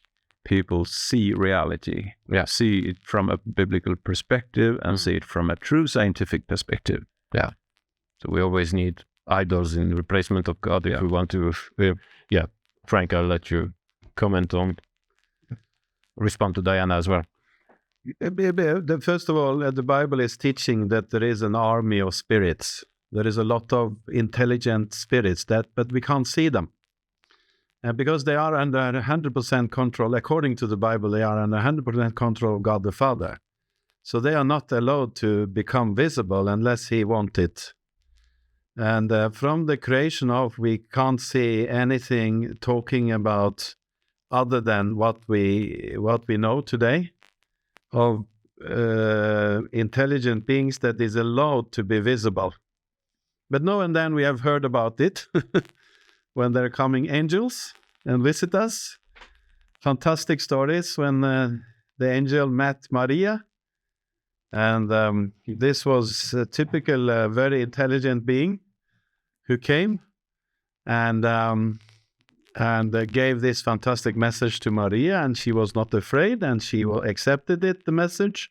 S3: people see reality.
S1: Yeah,
S3: see it from a biblical perspective and see it from a true scientific perspective.
S1: Yeah. So we always need idols in replacement of God if we want to. Frank, I'll let you comment on. Respond to Diana as well.
S2: First of all, the Bible is teaching that there is an army of spirits. There is a lot of intelligent spirits but we can't see them. Because they are under 100% control, according to the Bible, they are under 100% control of God the Father. So they are not allowed to become visible unless He wants it. And from the creation of, we can't see anything talking about other than what we know today of intelligent beings that is allowed to be visible. But now and then we have heard about it when there are coming angels and visit us. Fantastic stories when the angel met Maria. And this was a typical, very intelligent being who came and gave this fantastic message to Maria, and she was not afraid, and she accepted it, the message.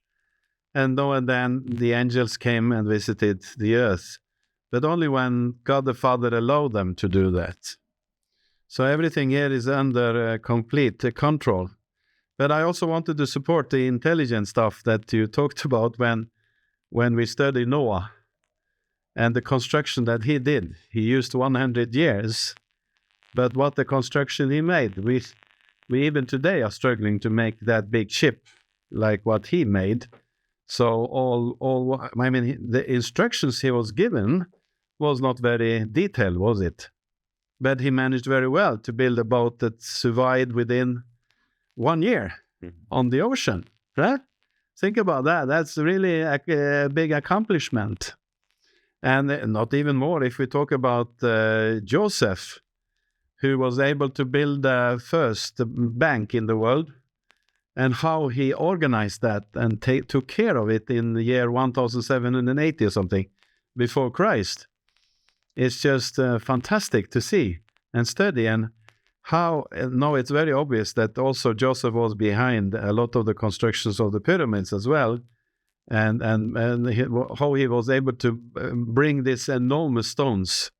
S2: And now and then the angels came and visited the earth, but only when God the Father allowed them to do that. So everything here is under complete control. But I also wanted to support the intelligent stuff that you talked about when we studied Noah and the construction that he did. He used 100 years, but what the construction he made, we even today are struggling to make that big ship like what he made. So the instructions he was given was not very detailed, was it? But he managed very well to build a boat that survived within 1 year on the ocean, right? Think about that. That's really a big accomplishment. And not even more if we talk about Joseph, who was able to build the first bank in the world, and how he organized that and took care of it in the year 1780 or something before Christ. It's just fantastic to see and study, and how now it's very obvious that also Joseph was behind a lot of the constructions of the pyramids as well, and how he was able to bring these enormous stones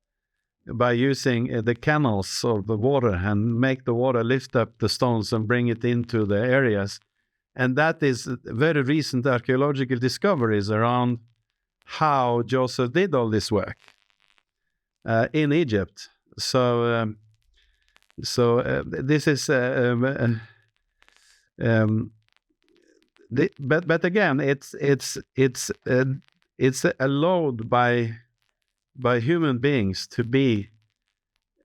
S2: by using the canals of the water and make the water lift up the stones and bring it into the areas. And that is very recent archaeological discoveries around how Joseph did all this work in Egypt. So this is but again, it's allowed by human beings to be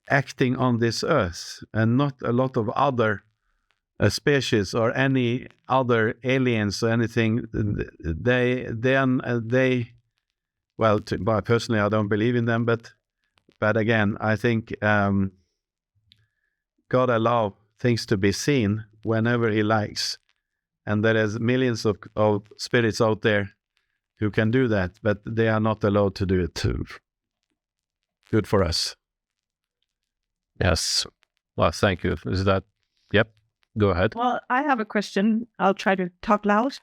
S2: acting on this earth, and not a lot of other species or any other aliens or anything. But personally, I don't believe in them. But again, I think God allows things to be seen whenever He likes, and there is millions of spirits out there who can do that, but they are not allowed to do it too. Good for us.
S1: Yes. Well, thank you. Is that? Yep. Go ahead.
S5: Well, I have a question. I'll try to talk loud.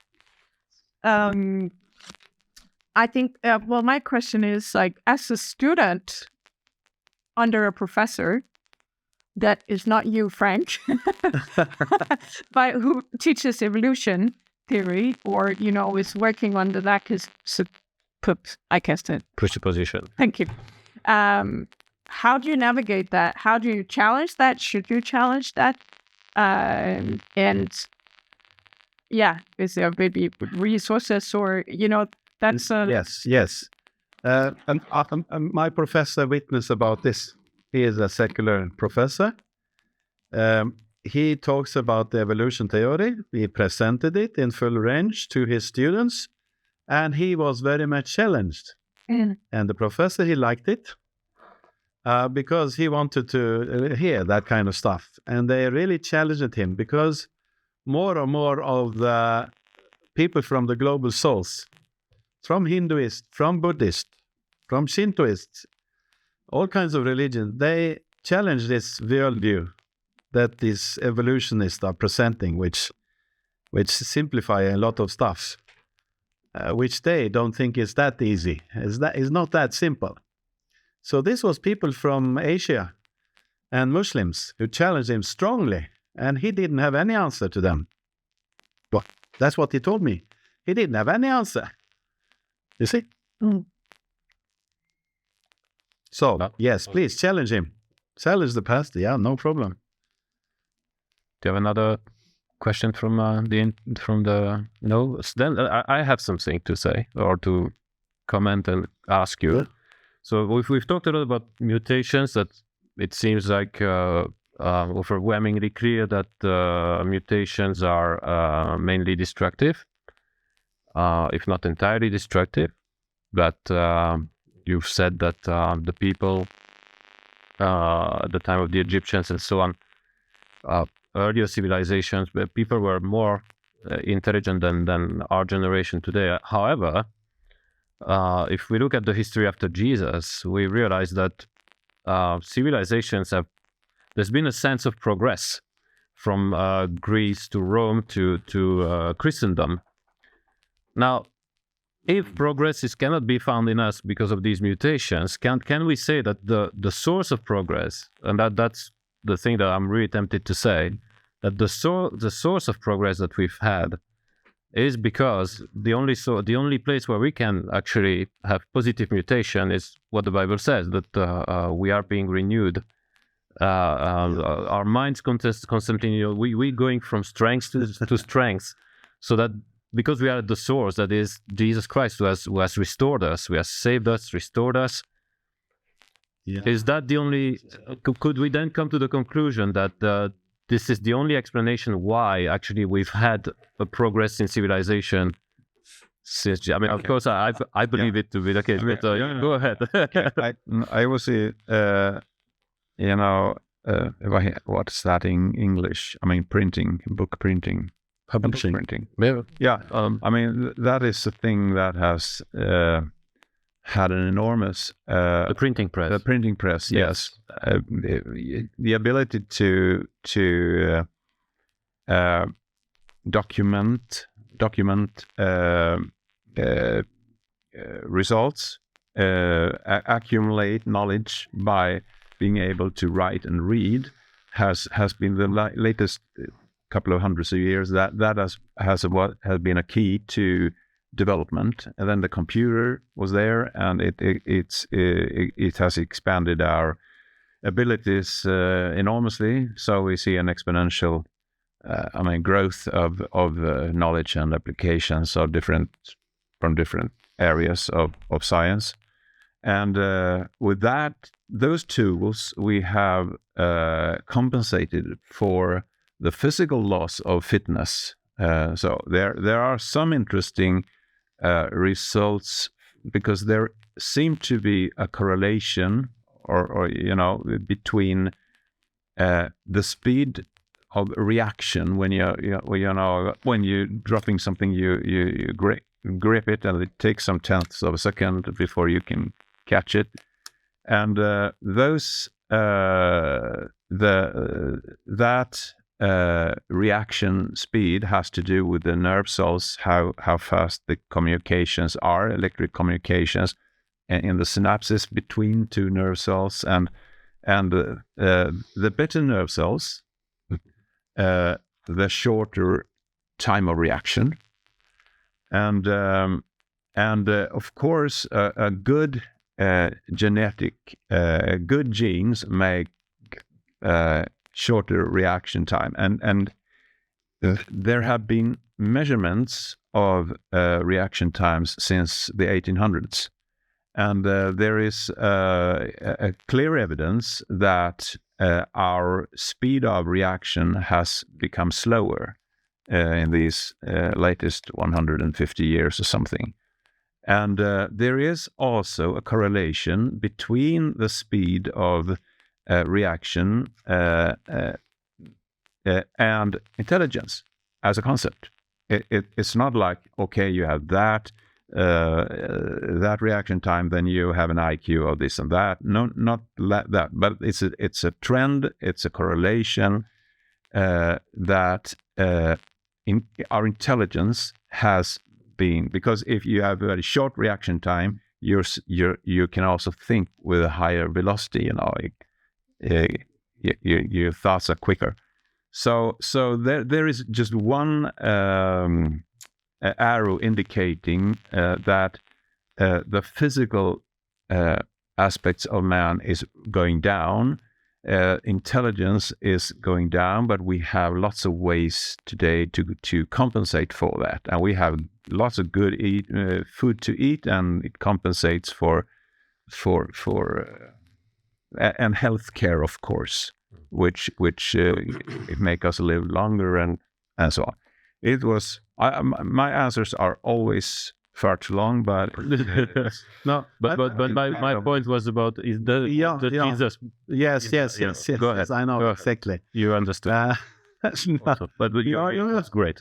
S5: I think, my question is, like, as a student under a professor that is not you, Frank, but who teaches evolution theory, or, is working on the
S1: presupposition.
S5: Thank you. How do you navigate that? How do you challenge that? Should you challenge that? Is there maybe resources or, that's...
S2: Yes. And my professor witnessed about this. He is a secular professor. He talks about the evolution theory. He presented it in full range to his students, and he was very much challenged. And the professor, he liked it. because he wanted to hear that kind of stuff. And they really challenged him, because more and more of the people from the global souls, from Hinduists, from Buddhists, from Shintoists, all kinds of religions, they challenge this worldview that these evolutionists are presenting, which simplify a lot of stuff, which they don't think is that easy. It's not that simple. So this was people from Asia and Muslims who challenged him strongly, and he didn't have any answer to them. But that's what he told me. He didn't have any answer. You see? So, yes, please challenge him. Challenge the pastor. Yeah, no problem.
S1: Do you have another question from the no? Then I have something to say or to comment and ask you.
S2: Good.
S1: So we've talked a lot about mutations. That it seems like overwhelmingly clear that mutations are mainly destructive, if not entirely destructive. But you've said that the people, at the time of the Egyptians and so on, earlier civilizations, but people were more intelligent than our generation today. However, if we look at the history after Jesus, we realize that civilizations there's been a sense of progress from Greece to Rome to Christendom. Now, if progress cannot be found in us because of these mutations, can we say that the source of progress, and that's the thing that I'm really tempted to say, that the source of progress that we've had is because the only place where we can actually have positive mutation is what the Bible says, that we are being renewed. Our minds constantly, we going from strength to strength, so that because we are at the source, that is Jesus Christ, who has restored us, who has saved us, restored us. Yeah. Is that the only? Could we then come to the conclusion that this is the only explanation why actually we've had a progress in civilization? Since, I mean, of course, I believe it to be the case. But go ahead.
S3: I will say, what's that in English? I mean, printing, book printing,
S2: publishing,
S3: printing.
S1: Yeah.
S3: I mean, that is a thing that has had an enormous
S1: the printing press.
S3: The printing press, yes. The ability to document results, accumulate knowledge by being able to write and read has been the latest couple of hundreds of years. That has been a key to development. And then the computer was there, and it has expanded our abilities enormously. So we see an exponential growth of knowledge and applications from different areas of science. And with those tools, we have compensated for the physical loss of fitness. So there are some interesting results, because there seem to be a correlation or between the speed of reaction when you're dropping something, you grip it, and it takes some tenths of a second before you can catch it, and reaction speed has to do with the nerve cells, how fast the communications are, electric communications, in the synapses between two nerve cells, and the better nerve cells, the shorter time of reaction, and of course a good genetic, good genes make shorter reaction time, and there have been measurements of reaction times since the 1800s, and there is a clear evidence that our speed of reaction has become slower in these latest 150 years or something, And there is also a correlation between the speed of reaction and intelligence as a concept. It's not like, okay, you have that reaction time, then you have an IQ of this and that. No, not that. But it's a trend. It's a correlation that our intelligence has been, because if you have a very short reaction time, you can also think with a higher velocity. Your thoughts are quicker. So there is just one arrow indicating that the physical aspects of man is going down, intelligence is going down, but we have lots of ways today to compensate for that, and we have lots of good food to eat, and it compensates for and healthcare, of course, which it make us live longer and so on. It was my answers are always far too long, but
S2: No,
S1: But my point was about Jesus.
S2: Yes.
S1: Go ahead.
S2: Yes, I know
S1: Go ahead.
S2: exactly.
S1: You understood.
S2: No.
S1: Also, but that's great.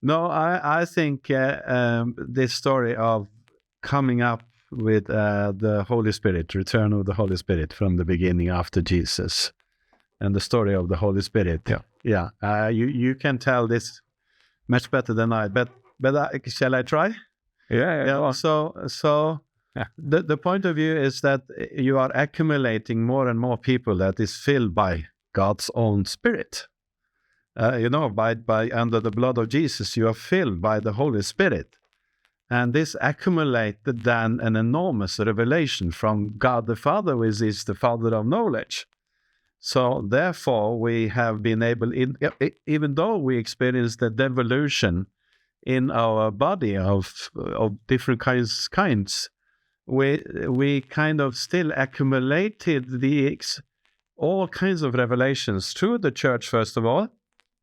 S2: No, I think this story of coming up with the Holy Spirit, return of the Holy Spirit from the beginning after Jesus, and the story of the Holy Spirit. You can tell this much better than I. But shall I try?
S3: yeah.
S2: So
S1: Yeah.
S2: the point of view is that you are accumulating more and more people that is filled by God's own Spirit. By under the blood of Jesus, you are filled by the Holy Spirit. And this accumulated then an enormous revelation from God the Father, which is the Father of knowledge. So therefore, we have been able, even though we experienced the devolution in our body of different kinds, we kind of still accumulated all kinds of revelations through the church. First of all,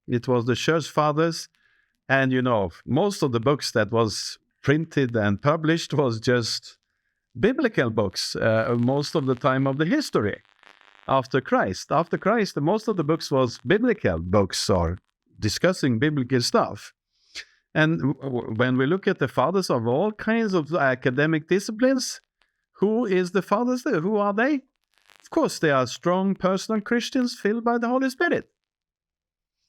S2: it was the church fathers, and most of the books that was printed and published was just biblical books most of the time of the history. After Christ, most of the books was biblical books or discussing biblical stuff. And when we look at the fathers of all kinds of academic disciplines, who is the fathers there? Who are they? Of course, they are strong personal Christians filled by the Holy Spirit.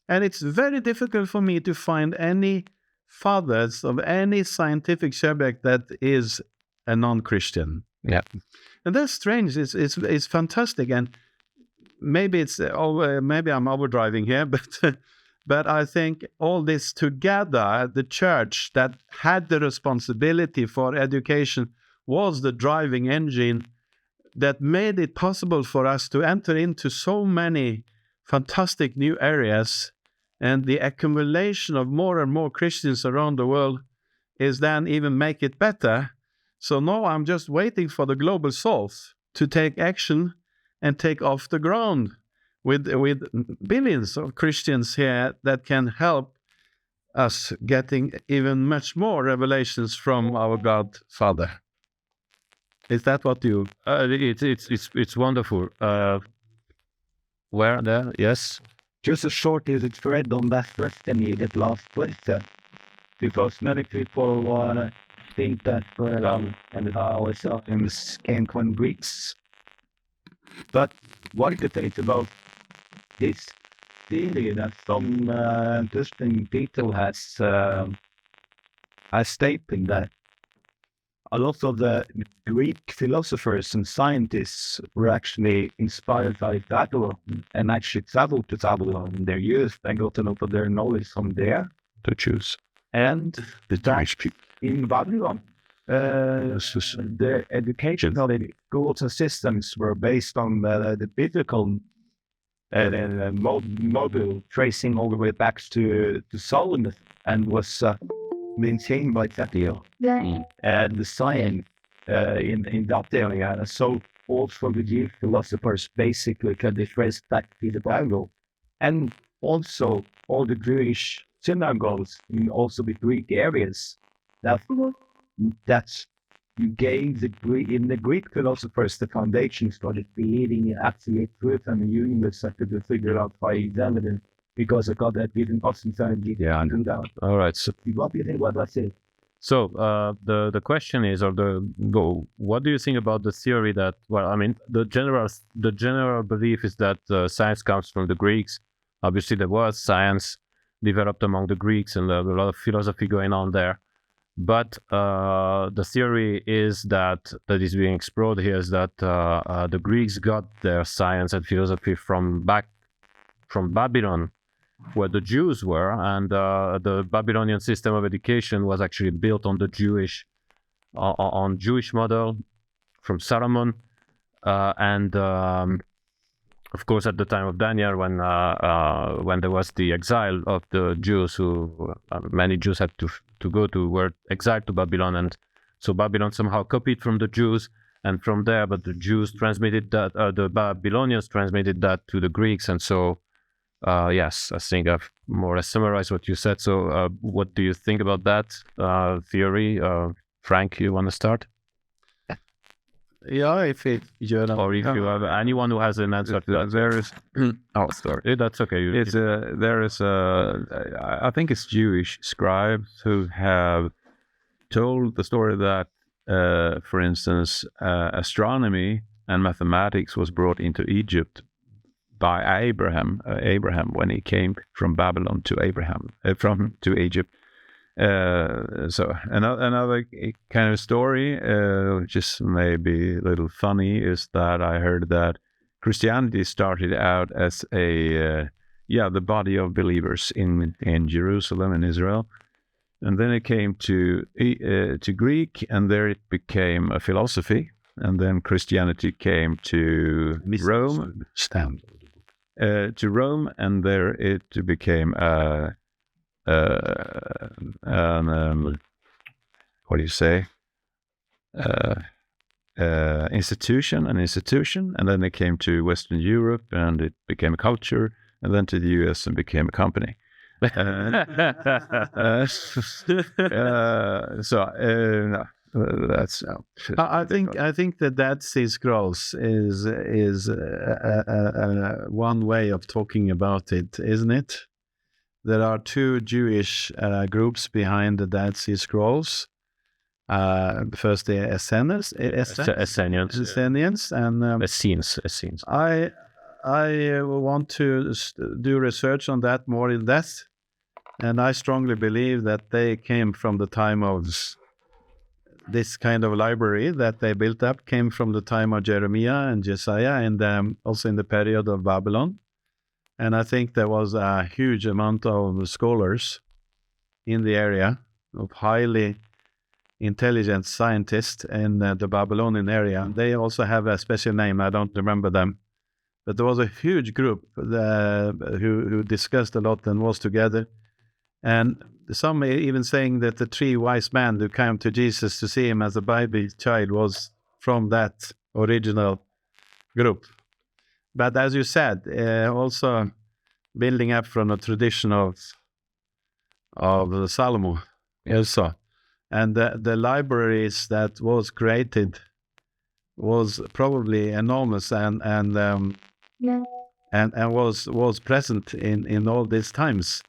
S2: And it's very difficult for me to find any fathers of any scientific subject that is a non-Christian.
S1: Yeah.
S2: And that's strange. It's fantastic. And maybe maybe I'm overdriving here, but I think all this together, the church that had the responsibility for education was the driving engine that made it possible for us to enter into so many fantastic new areas. And the accumulation of more and more Christians around the world is then even make it better. So now I'm just waiting for the global south to take action and take off the ground with billions of Christians here that can help us getting even much more revelations from our God Father. Is that what you?
S1: It's wonderful. Where there? Yes.
S6: Just a short thread on that question you did last question, because many people think that and also came from Greeks. But what do you think about this theory that some interesting people has stated that a lot of the Greek philosophers and scientists were actually inspired by Babylon and actually traveled to Babylon in their youth and got a lot of their knowledge from there.
S3: To choose
S6: And
S3: the Jewish people.
S6: in Babylon, the educational schools and systems were based on the biblical model, tracing all the way back to Solomon, and was maintained by Thaddeus and the science in that area. So also the Greek philosophers basically can be traced back to the Bible, and also all the Jewish synagogues in also the Greek areas that that's you gain in the Greek philosophers the foundations for the creating absolute truth and the universe that could be figured out by examining because of God that didn't possibly do that.
S1: All right. So,
S6: What do you think about that?
S1: so the question is, what do you think about the theory that? Well, I mean, the general belief is that science comes from the Greeks. Obviously, there was science developed among the Greeks and a lot of philosophy going on there. But the theory is that is being explored here is that the Greeks got their science and philosophy from Babylon, where the Jews were, and the Babylonian system of education was actually built on the Jewish model from Solomon, and of course at the time of Daniel, when there was the exile of the Jews, who many Jews had were exiled to Babylon, and so Babylon somehow copied from the Jews, and from there, but the Jews transmitted that, the Babylonians transmitted that to the Greeks, and so. Yes, I think I've more or less summarized what you said. So what do you think about that theory? Frank, you want to start?
S2: Yeah, if you know.
S1: Or if you have anyone who has an answer to that.
S3: There is... I'll start.
S1: That's okay.
S3: I think it's Jewish scribes who have told the story that, for instance, astronomy and mathematics was brought into Egypt by Abraham when he came from Babylon to Egypt. So another kind of story, which is maybe a little funny, is that I heard that Christianity started out as the body of believers in Jerusalem and Israel, and then it came to Greek, and there it became a philosophy, and then Christianity came to Rome. To Rome, and there it became what do you say? Institution, and then it came to Western Europe, and it became a culture, and then to the US and became a company. That's
S2: I think the Dead Sea Scrolls is one way of talking about it, isn't it? There are two Jewish groups behind the Dead Sea Scrolls. First, the Essenes, and
S1: Essenes.
S2: I want to do research on that more in depth, and I strongly believe that they came from the time of this kind of library that they built up came from the time of Jeremiah and Josiah, and also in the period of Babylon. And I think there was a huge amount of scholars in the area, of highly intelligent scientists in the Babylonian area. They also have a special name, I don't remember them. But there was a huge group who discussed a lot and was together. And some even saying that the three wise men who came to Jesus to see him as a baby child was from that original group. But as you said, also building up from a tradition of Solomon also. And the libraries that was created was probably enormous and was present in all these times.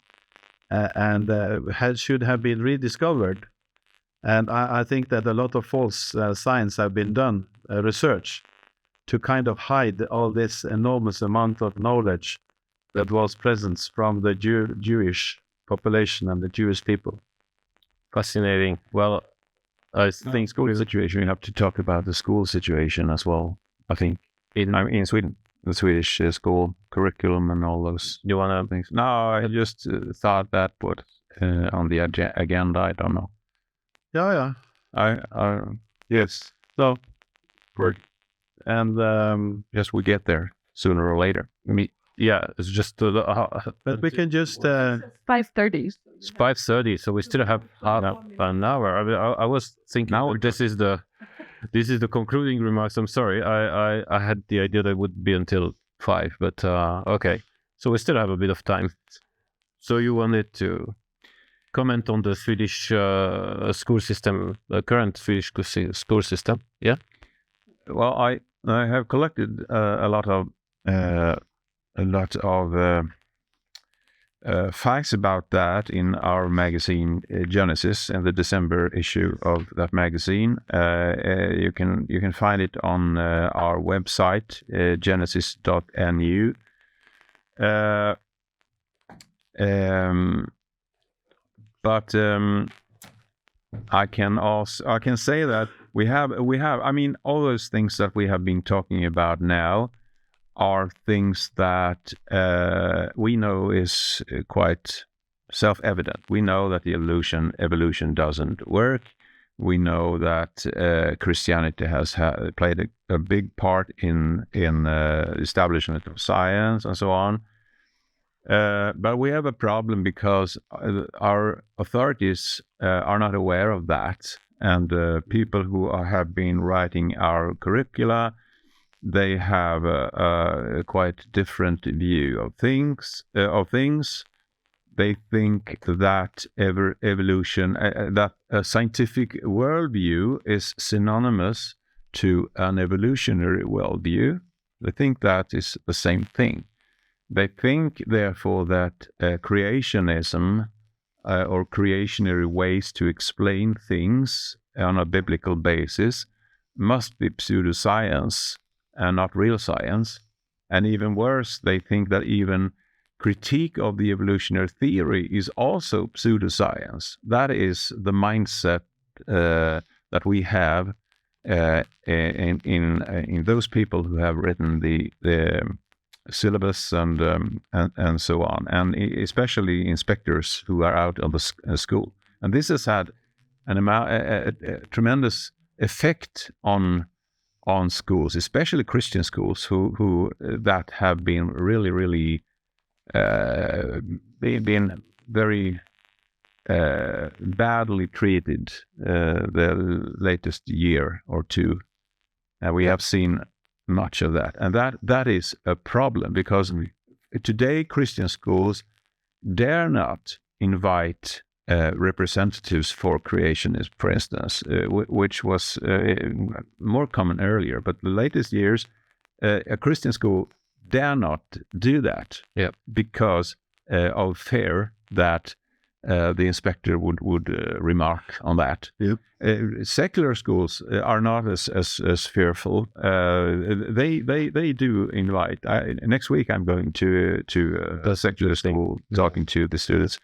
S2: Should have been rediscovered. And I think that a lot of false science have been done, research, to kind of hide all this enormous amount of knowledge that was present from the Jewish population and the Jewish people.
S1: Fascinating. Well, I think
S3: school situation, we have to talk about the school situation as well, I think, in Sweden. The Swedish school curriculum and all those things. No, I just thought that put on the agenda. I don't know.
S2: Yeah.
S3: Yes.
S2: So,
S3: and yes, we get there sooner or later.
S1: It's just.
S2: But we can just.
S5: 5:30.
S1: It's 5:30, so we still have half an hour. I mean, I was thinking now this is the concluding remarks. I'm sorry, I had the idea that it would be until 5, but okay. So we still have a bit of time. So you wanted to? comment on the Swedish school system, the current Swedish school system? Yeah.
S3: Well, I have collected a lot of facts about that in our magazine Genesis, and the December issue of that magazine. You can find it on our website, genesis.nu. But I can say that we have. I mean, all those things that we have been talking about now are things that we know is quite self-evident. We know that the evolution doesn't work. We know that Christianity has played a big part in establishment of science and so on. But we have a problem because our authorities are not aware of that, and people who have been writing our curricula, they have a quite different view of things. They think that evolution, that a scientific worldview is synonymous to an evolutionary worldview. They think that is the same thing. They think, therefore, that creationism or creationary ways to explain things on a biblical basis must be pseudoscience and not real science. And even worse, they think that even critique of the evolutionary theory is also pseudoscience. That is the mindset that we have in those people who have written the syllabus and so on, and especially inspectors who are out of the school. And this has had a tremendous effect on schools, especially Christian schools, who that have been really been very badly treated the latest year or two. We have seen much of that, and that is a problem, because today Christian schools dare not invite representatives for creationists, for instance, which was more common earlier. But the latest years, a Christian school dare not do that, because of fear that the inspector would remark on that. Secular schools are not as fearful. They do invite. Next week I'm going to a secular school talking to the students.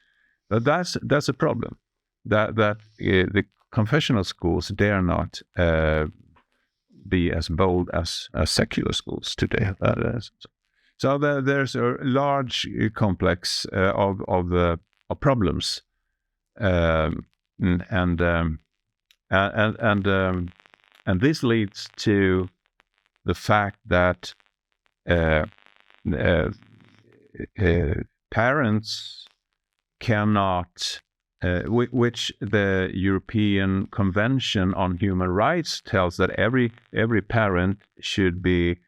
S3: But that's a problem. That the confessional schools dare not be as bold as secular schools today. So there's a large complex of problems, and this leads to the fact that parents cannot, which the European Convention on Human Rights tells that every parent should be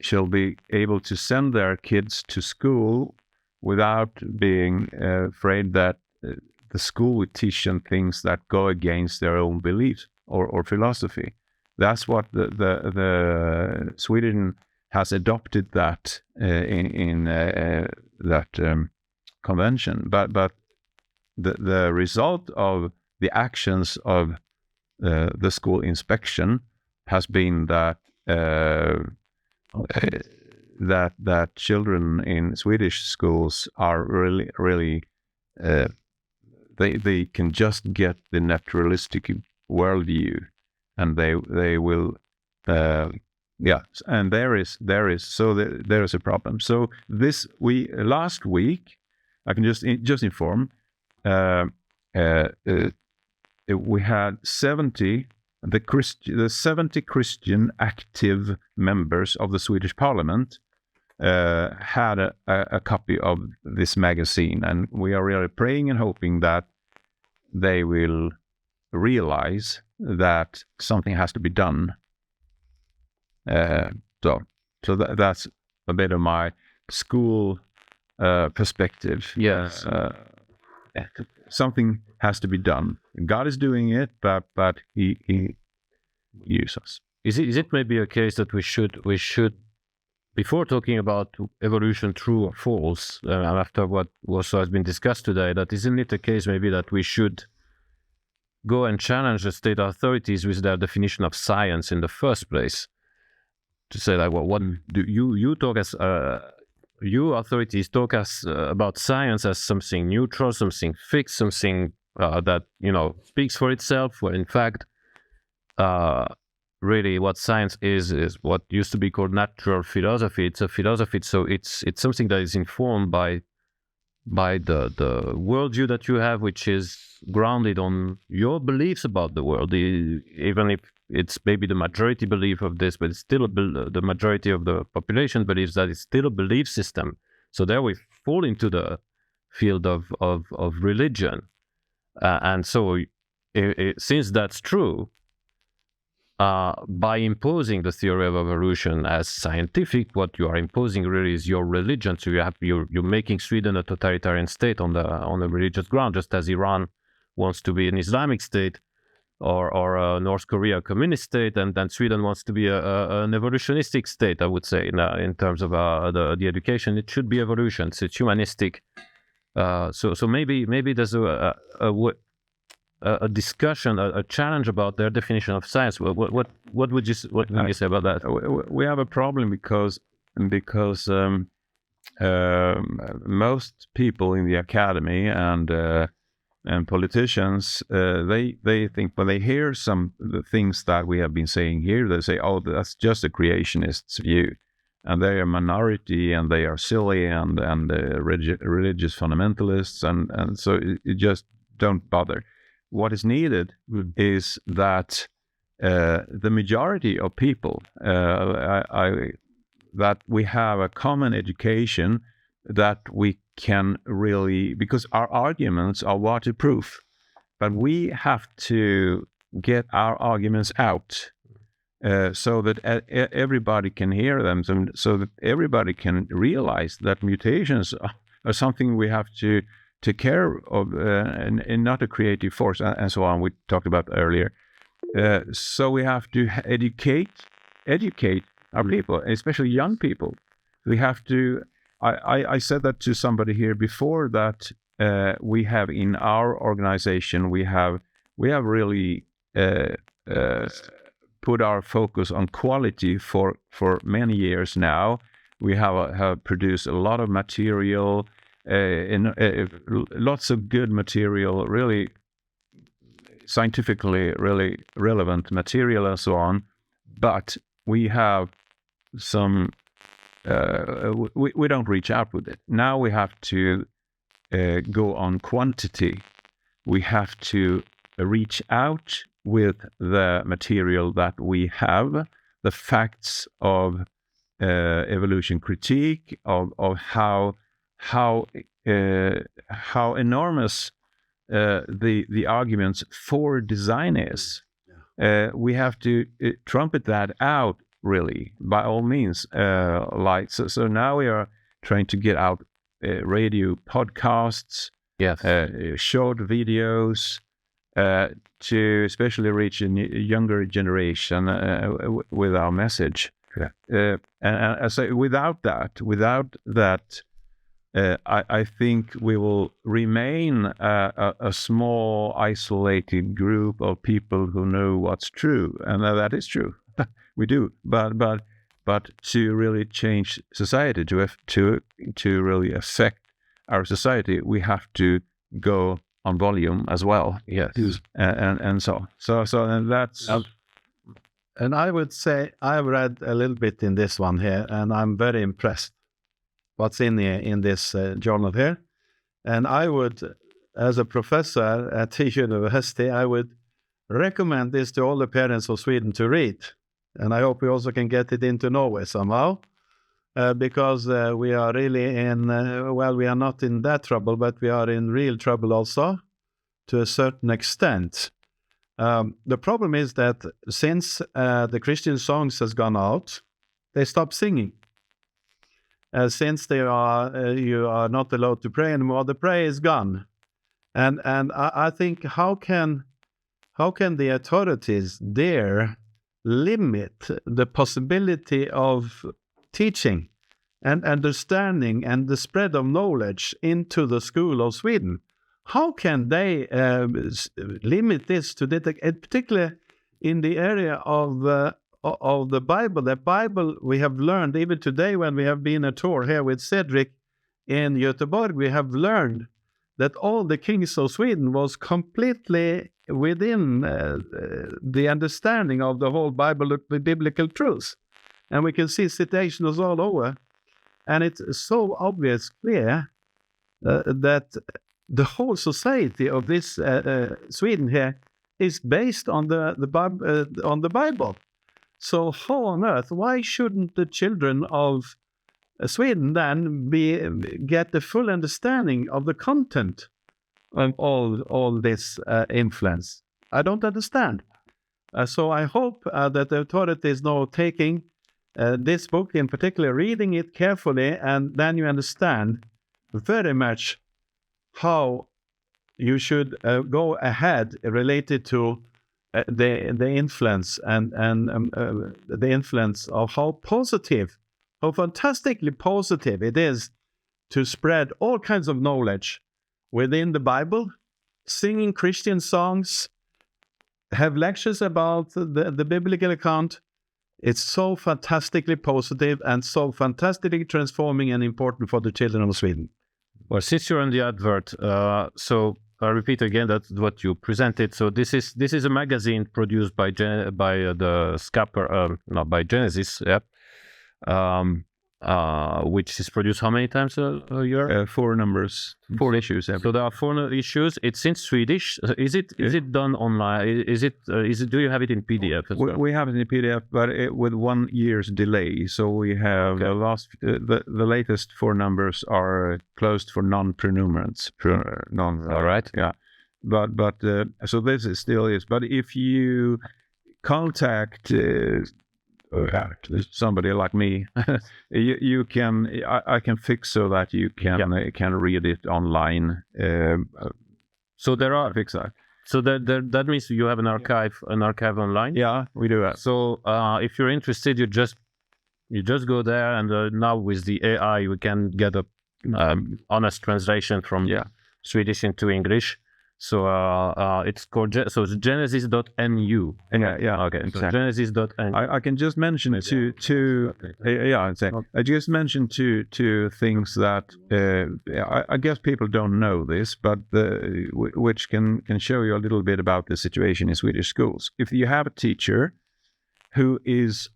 S3: shall be able to send their kids to school without being afraid that the school would teach them things that go against their own beliefs or philosophy. That's what the Sweden has adopted that in that convention. But the result of the actions of the school inspection has been that that children in Swedish schools are really they can just get the naturalistic worldview, and they will and there is a problem. So last week, I can just inform, we had 70 Christian active members of the Swedish Parliament had a copy of this magazine, and we are really praying and hoping that they will realize that something has to be done. So that's a bit of my school perspective.
S1: Yes.
S3: Something has to be done. God is doing it, but He uses us.
S1: Is it maybe a case that we should before talking about evolution true or false, after what also has been discussed today, that isn't it a case maybe that we should go and challenge the state authorities with their definition of science in the first place? To say like, well, what do you talk as you authorities talk as about science as something neutral, something fixed, something that speaks for itself, where in fact really what science is what used to be called natural philosophy. It's a philosophy, so it's something that is informed by the worldview that you have, which is grounded on your beliefs about the world, even if it's maybe the majority belief of this, but it's still the majority of the population believes that it's still a belief system. So there we fall into the field of religion, and so since that's true, by imposing the theory of evolution as scientific, what you are imposing really is your religion. So you're making Sweden a totalitarian state on the religious ground, just as Iran wants to be an Islamic state, or North Korea a communist state, and then Sweden wants to be an evolutionistic state. I would say in terms of the education, it should be evolution. So it's humanistic. So maybe there's a discussion, a challenge about their definition of science. What would you say about that?
S3: We have a problem because most people in the academy and politicians, they think when they hear the things that we have been saying here, they say, "Oh, that's just a creationist's view," and they are minority, and they are silly, and religious fundamentalists, and so it just don't bother. What is needed is that the majority of people, that we have a common education, that we can really, because our arguments are waterproof, but we have to get our arguments out so that everybody can hear them, so that everybody can realize that mutations are something we have to take care of, and not a creative force, and so on, we talked about earlier. So we have to educate our people, especially young people. We have to, I said that to somebody here before, that we have in our organization, we have really put our focus on quality for many years now. We have produced a lot of material, lots of good material, really scientifically really relevant material and so on, but we have some we don't reach out with it. Now we have to go on quantity. We have to reach out with the material that we have, the facts of evolution critique, of how enormous the arguments for design is. We have to trumpet that out, really, by all means. So now we are trying to get out radio podcasts,
S1: yes,
S3: short videos, to especially reach a younger generation with our message.
S1: Yeah.
S3: And so without that, I think we will remain a small, isolated group of people who know what's true, and that is true. We do, but to really change society, to really affect our society, we have to go on volume as well.
S1: Yes,
S3: and so that's.
S2: And I would say I've read a little bit in this one here, and I'm very impressed what's in this journal here. And I would, as a professor at the university, I would recommend this to all the parents of Sweden to read. And I hope we also can get it into Norway somehow, because we are really in, we are not in that trouble, but we are in real trouble also, to a certain extent. The problem is that since the Christian songs has gone out, they stopped singing. since you are not allowed to pray anymore, the prayer is gone. And I think how can the authorities dare limit the possibility of teaching and understanding and the spread of knowledge into the school of Sweden? How can they limit this to that, particularly in the area of the Bible? The Bible, we have learned, even today when we have been a tour here with Cédric in Göteborg, we have learned that all the kings of Sweden was completely within the understanding of the whole Bible, the biblical truths. And we can see citations all over. And it's so obvious, clear, that the whole society of this Sweden here is based on the Bible. So how on earth, why shouldn't the children of Sweden then get the full understanding of the content of all this influence? I don't understand. So I hope that the authorities now taking this book, in particular, reading it carefully, and then you understand very much how you should go ahead related to the influence and the influence of how fantastically positive it is to spread all kinds of knowledge within the Bible, singing Christian songs, have lectures about the biblical account. It's so fantastically positive and so fantastically transforming and important for the children of Sweden.
S1: Well, since you're on the advert, so I repeat again that what you presented. So this is a magazine produced by the Scapper, not by Genesis, which is produced how many times a year?
S3: 4 numbers, 4 issues.
S1: So there are 4 issues. It's in Swedish. Is it done online? Is it? Do you have it in PDF as well?
S3: We have it in PDF, but with 1 year's delay. So we have the latest 4 numbers are closed for non-prenumerates.
S1: All right.
S3: Yeah, but so this is still is. But if you contact somebody like me, you can. I can fix so that you can read it online.
S1: So there are
S3: fix that.
S1: So that means you have an archive online.
S3: Yeah, we do that.
S1: So if you're interested, you just go there, and now with the AI, we can get a honest translation from Swedish into English. So it's called it's genesis.nu.
S3: Yeah.
S1: Okay.
S3: Exactly.
S1: So genesis.nu.
S3: I can just mention I just mentioned two things that I guess people don't know this, but which can show you a little bit about the situation in Swedish schools. If you have a teacher who is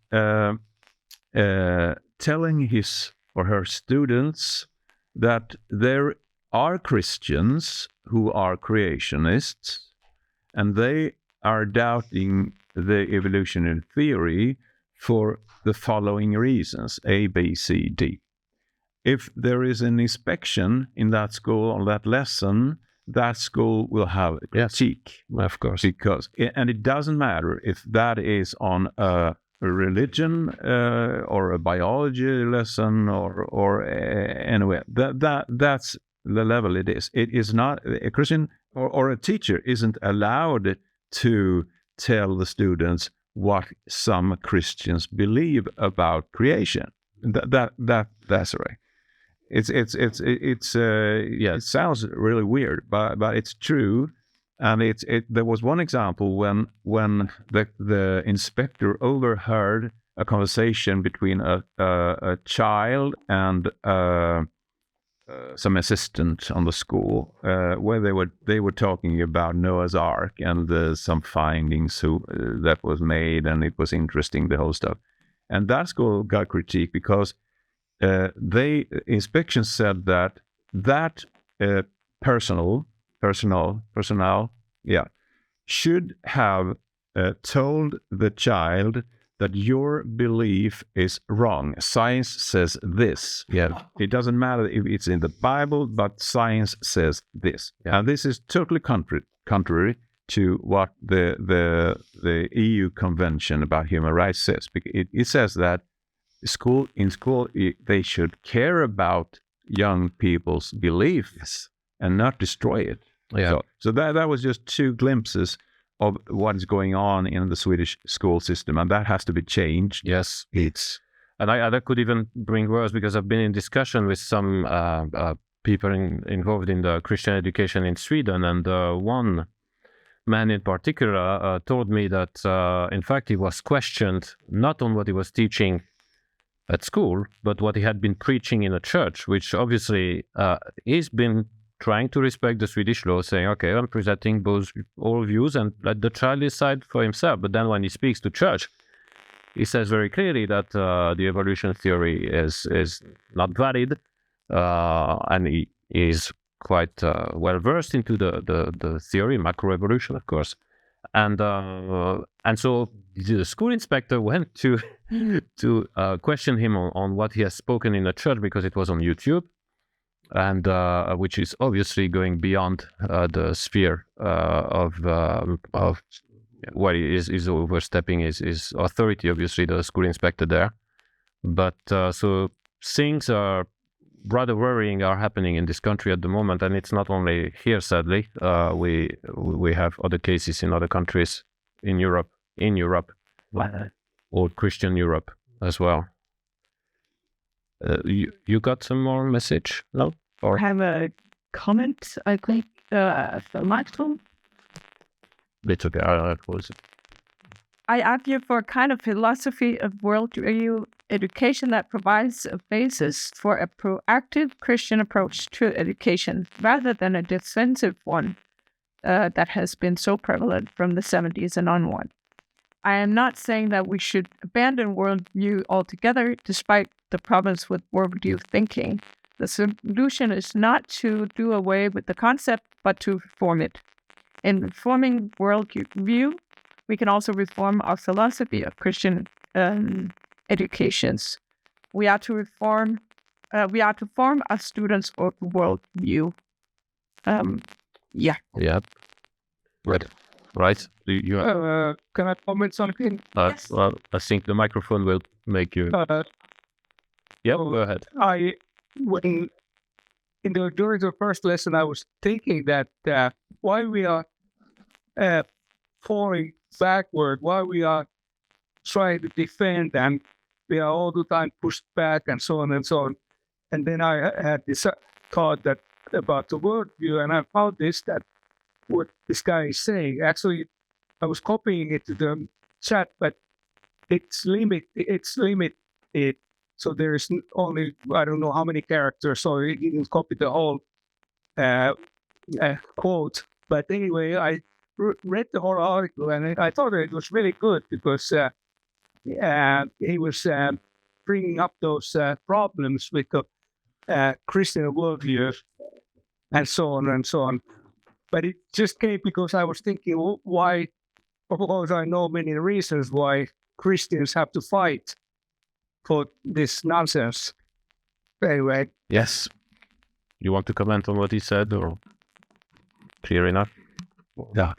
S3: telling his or her students that there are Christians who are creationists, and they are doubting the evolutionary theory for the following reasons, A, B, C, D. If there is an inspection in that school on that lesson, that school will have a critique.
S1: Of course.
S3: And it doesn't matter if that is on a religion or a biology lesson or anyway. That's the level it is. It is not a Christian or a teacher isn't allowed to tell the students what some Christians believe about creation. That's right. It sounds really weird, but it's true. And there was one example when the inspector overheard a conversation between a child and some assistant on the school, where they were talking about Noah's Ark and some findings that was made, and it was interesting, the whole stuff. And that school got critique because inspection said that personnel should have told the child that your belief is wrong. Science says this. Yeah, it doesn't matter if it's in the Bible, but science says this. Yeah. And this is totally contrary to what the EU Convention about Human Rights says. It says that in school they should care about young people's beliefs and not destroy it.
S1: Yeah.
S3: So that was just 2 glimpses of what is going on in the Swedish school system, and that has to be changed.
S1: Yes. And I could even bring worse, because I've been in discussion with some people involved in the Christian education in Sweden, and one man in particular told me that in fact he was questioned not on what he was teaching at school, but what he had been preaching in a church, which obviously he's been trying to respect the Swedish law, saying, okay, I'm presenting all views and let the child decide for himself. But then when he speaks to church, he says very clearly that the evolution theory is not valid, and he is quite well versed into the theory, macroevolution, of course. And so the school inspector went to question him on what he has spoken in the church, because it was on YouTube, and which is obviously going beyond the sphere of what is overstepping his authority, obviously, the school inspector there. But so things are rather worrying are happening in this country at the moment, and it's not only here, sadly. We have other cases in other countries in Europe, or Christian Europe as well. You got some more message? No? Or
S5: I have a comment, I think, from Michael.
S1: it's okay. I close it.
S5: I argue for a kind of philosophy of worldview education that provides a basis for a proactive Christian approach to education, rather than a defensive one that has been so prevalent from the 70s and onward. I am not saying that we should abandon worldview altogether, despite the problems with worldview thinking. The solution is not to do away with the concept, but to reform it. In reforming worldview, we can also reform our philosophy of Christian educations. We are to form our students' worldview. Yeah.
S1: Yeah. Right.
S7: Can I comment something?
S5: Yes.
S1: Well, I think the microphone will make you. Yeah, go ahead.
S7: During the first lesson, I was thinking that why we are falling backward, why we are trying to defend, and we are all the time pushed back, and so on and so on. And then I had this thought that about the worldview, and I found that what this guy is saying. Actually, I was copying it to the chat, but it's limited. So there is only, I don't know how many characters, so he didn't copy the whole quote. But anyway, I read the whole article, and I thought it was really good, because he was bringing up those problems with the Christian worldview and so on and so on. But it just came because I was thinking, why, of course I know many reasons why Christians have to fight for this nonsense. Anyway.
S1: Yes. You want to comment on what he said, or clear enough?
S3: Yeah.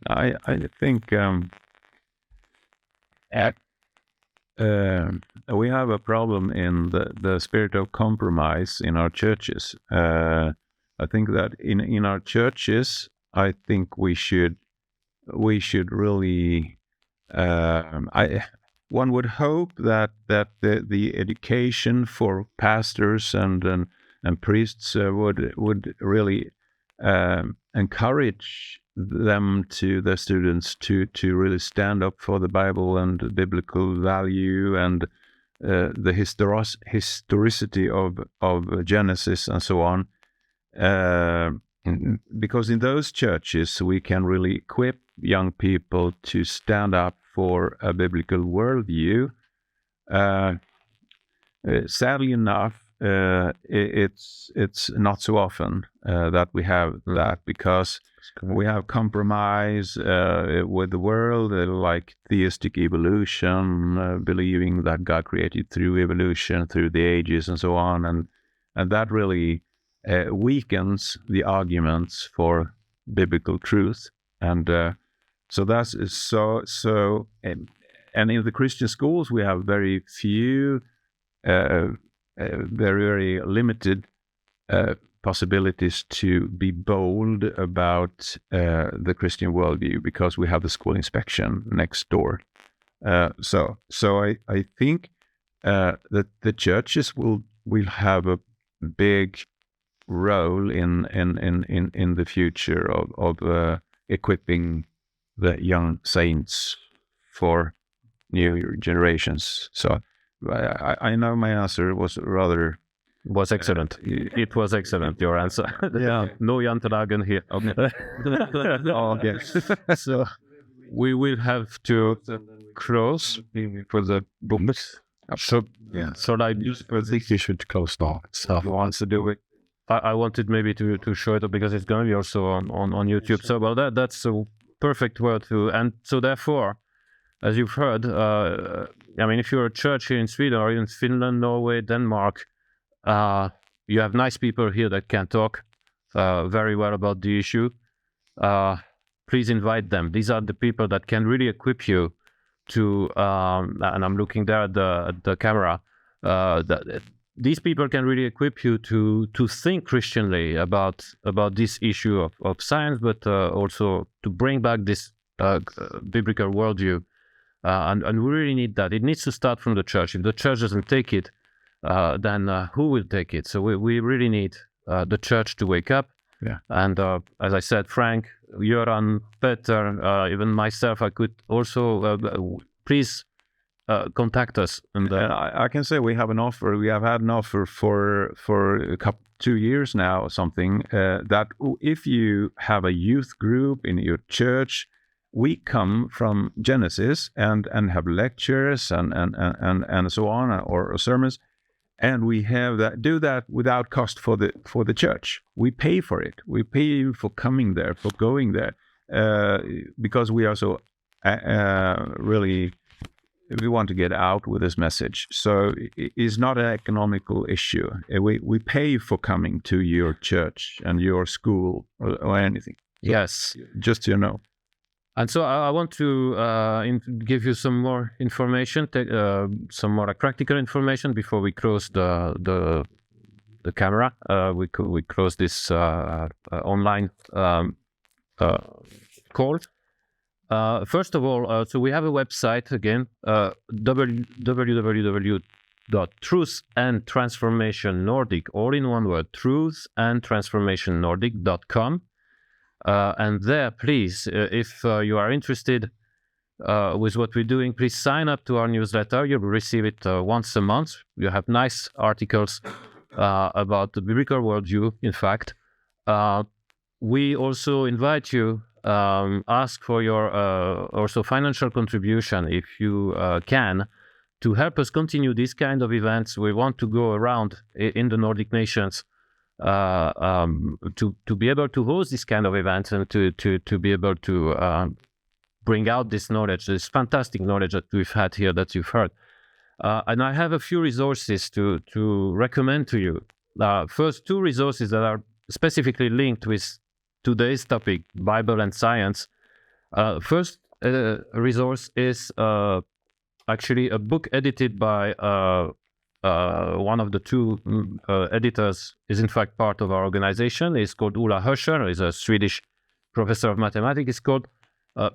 S3: I think we have a problem in the spirit of compromise in our churches. I think that in our churches, I think we should really. One would hope that the education for pastors and priests would really encourage them the students to really stand up for the Bible and biblical value and the historicity of Genesis and so on. Because in those churches we can really equip young people to stand up for a biblical worldview. Sadly enough, it's not so often that we have that, because we have compromise with the world, like theistic evolution, believing that God created through evolution, through the ages, and so on, and that really weakens the arguments for biblical truth, and so that's so. and in the Christian schools, we have very few, very limited possibilities to be bold about the Christian worldview, because we have the school inspection next door. So I think that the churches will have a big role in the future of equipping the young saints for new generations. So I know my answer was rather
S1: Was excellent. It was excellent, your answer.
S3: Yeah.
S1: No Jantenagen here.
S3: Oh, yes.
S1: So we will have to close for the books. So,
S3: Yeah.
S1: so I
S3: think you should close now. So
S1: wants to do it. I wanted maybe to show it because it's going to be also on YouTube. So well, that's a perfect word to. And so therefore, as you've heard, I mean, if you're a church here in Sweden or in Finland, Norway, Denmark, you have nice people here that can talk very well about the issue. Please invite them. These are the people that can really equip you to, and I'm looking there at the camera, these people can really equip you to think Christianly about this issue of science, but also to bring back this biblical worldview. And we really need that. It needs to start from the church. If the church doesn't take it, then who will take it? So we really need the church to wake up.
S3: Yeah.
S1: And as I said, Frank, Göran, Peter, even myself, I could also please contact us. And
S3: I can say we have an offer. We have had an offer for 2 years now or something, that if you have a youth group in your church, we come from Genesis and have lectures and so on, or sermons, and we have do that without cost for the church. We pay for it. We pay you for coming there, for going there, because we are so really, we want to get out with this message. So it's not an economical issue. We pay for coming to your church and your school or anything.
S1: yes.
S3: Just so you know.
S1: And so I want to give you some more information, some more practical information before we close the camera. We close this online call. First of all, so we have a website again, www.truthandtransformationnordic, all in one word, truthandtransformationnordic.com. And there, please, if you are interested with what we're doing, please sign up to our newsletter. You'll receive it once a month. You have nice articles about the biblical worldview, in fact. We also invite you, ask for your also financial contribution, if you can, to help us continue these kind of events. We want to go around in the Nordic nations to be able to host this kind of events and to be able to bring out this knowledge, this fantastic knowledge that we've had here, that you've heard. And I have a few resources to recommend to you. First, 2 resources that are specifically linked with today's topic, Bible and science. First resource is actually a book edited by one of the 2 editors is in fact part of our organization. It's called Ola Hörscher. He's a Swedish professor of mathematics. It's called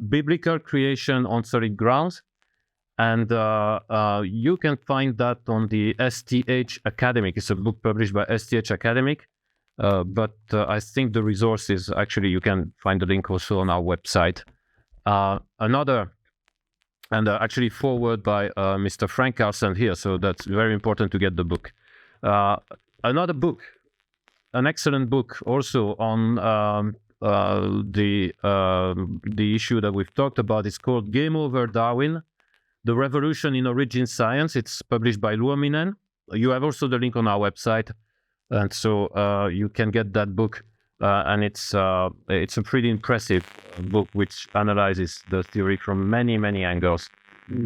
S1: Biblical Creation on Solid Grounds. And you can find that on the STH Academic. It's a book published by STH Academic. But I think the resource is actually, you can find the link also on our website. Another, and actually forward by Mr. Frank Karlsen here, so that's very important to get the book. Another book, an excellent book also on the issue that we've talked about, is called Game Over Darwin, The Revolution in Origin Science. It's published by Luominen. You have also the link on our website, and so you can get that book. And it's a pretty impressive book which analyzes the theory from many, many angles.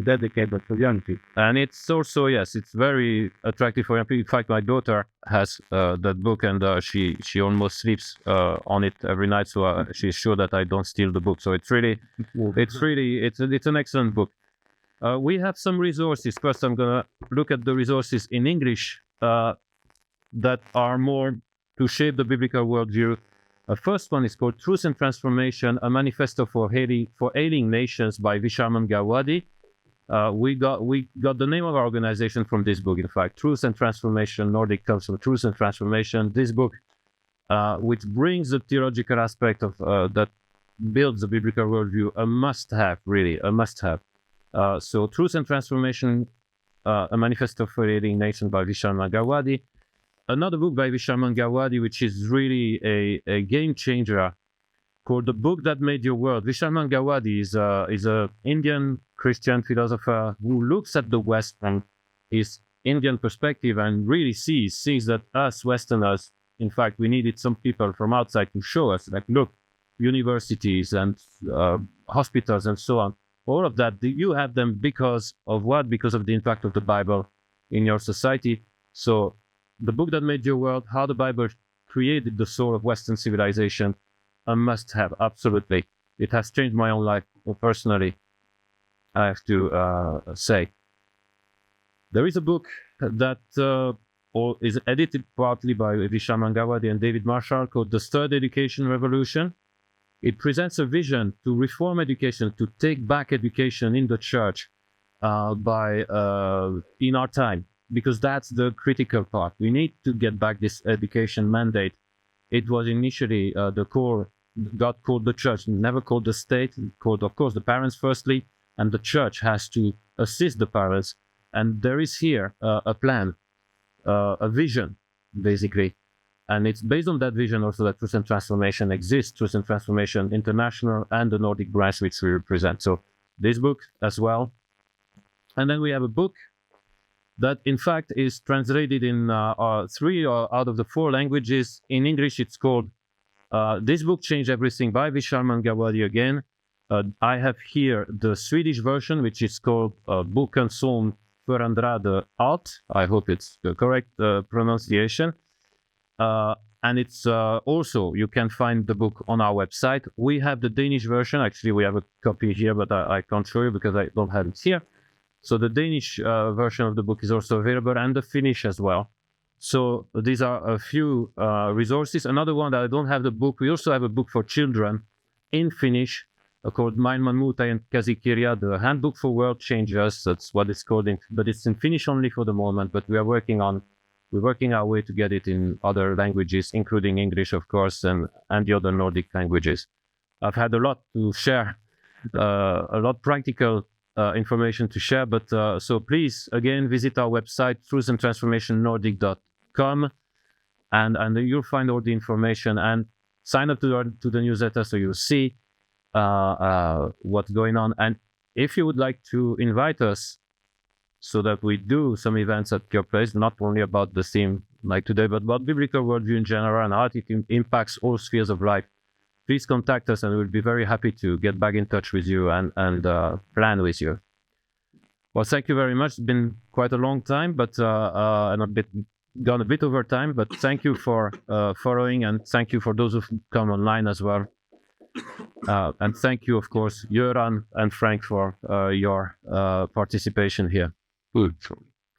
S6: Dedicated to young people.
S1: And it's also, yes, it's very attractive for young people. In fact, my daughter has that book, and she almost sleeps on it every night. So she's sure that I don't steal the book. So it's an excellent book. We have some resources. First, I'm going to look at the resources in English that are more to shape the biblical worldview. First one is called Truth and Transformation, a Manifesto for Ailing Nations by Visharman Gawadi. We got the name of our organization from this book, in fact. Truth and Transformation, Nordic comes from Truth and Transformation. This book, which brings the theological aspect of that builds the biblical worldview, a must-have, really, a must-have. So Truth and Transformation, a Manifesto for Ailing Nations by Visharman Gawadi. Another book by Visharman Gawadi, which is really a game changer, called The Book That Made Your World. Visharman Gawadi is a Indian Christian philosopher who looks at the West from his Indian perspective and really sees that us Westerners, in fact, we needed some people from outside to show us, like, look, universities and hospitals and so on, all of that, you have them because of what? Because of the impact of the Bible in your society. So The Book That Made Your World, How the Bible Created the Soul of Western Civilization, a must-have, absolutely. It has changed my own life personally, I have to say. There is a book that is edited partly by Visharman Gawadi and David Marshall called The Third Education Revolution. It presents a vision to reform education, to take back education in the church in our time, because that's the critical part. We need to get back this education mandate. It was initially the core, God called the church, never called the state, called, of course, the parents firstly, and the church has to assist the parents. And there is here a plan, a vision, basically. And it's based on that vision also that Truth and Transformation exists, Truth and Transformation International and the Nordic branch which we represent. So this book as well. And then we have a book that in fact is translated in 3 out of the 4 languages. In English, it's called This Book Changed Everything by Visharman Gawadi again. I have here the Swedish version, which is called Boken som förändrade allt. I hope it's the correct pronunciation. And it's also, you can find the book on our website. We have the Danish version. Actually, we have a copy here, but I can't show you because I don't have it here. So the Danish version of the book is also available, and the Finnish as well. So these are a few resources. Another one that I don't have the book, we also have a book for children in Finnish called Maailman muuttajien käsikirja, the Handbook for World Changers. That's what it's called, but it's in Finnish only for the moment. But we're working our way to get it in other languages, including English, of course, and the other Nordic languages. I've had a lot to share, a lot practical information to share, but so please again visit our website truthandtransformationnordic.com, and you'll find all the information, and sign up to the newsletter so you'll see what's going on. And if you would like to invite us so that we do some events at your place, not only about the theme like today, but about biblical worldview in general and how it impacts all spheres of life, please contact us, and we'll be very happy to get back in touch with you and plan with you. Well, thank you very much. It's been quite a long time, but and gone a bit over time. But thank you for following, and thank you for those who've come online as well. And thank you, of course, Göran and Frank, for your participation here.
S3: Good.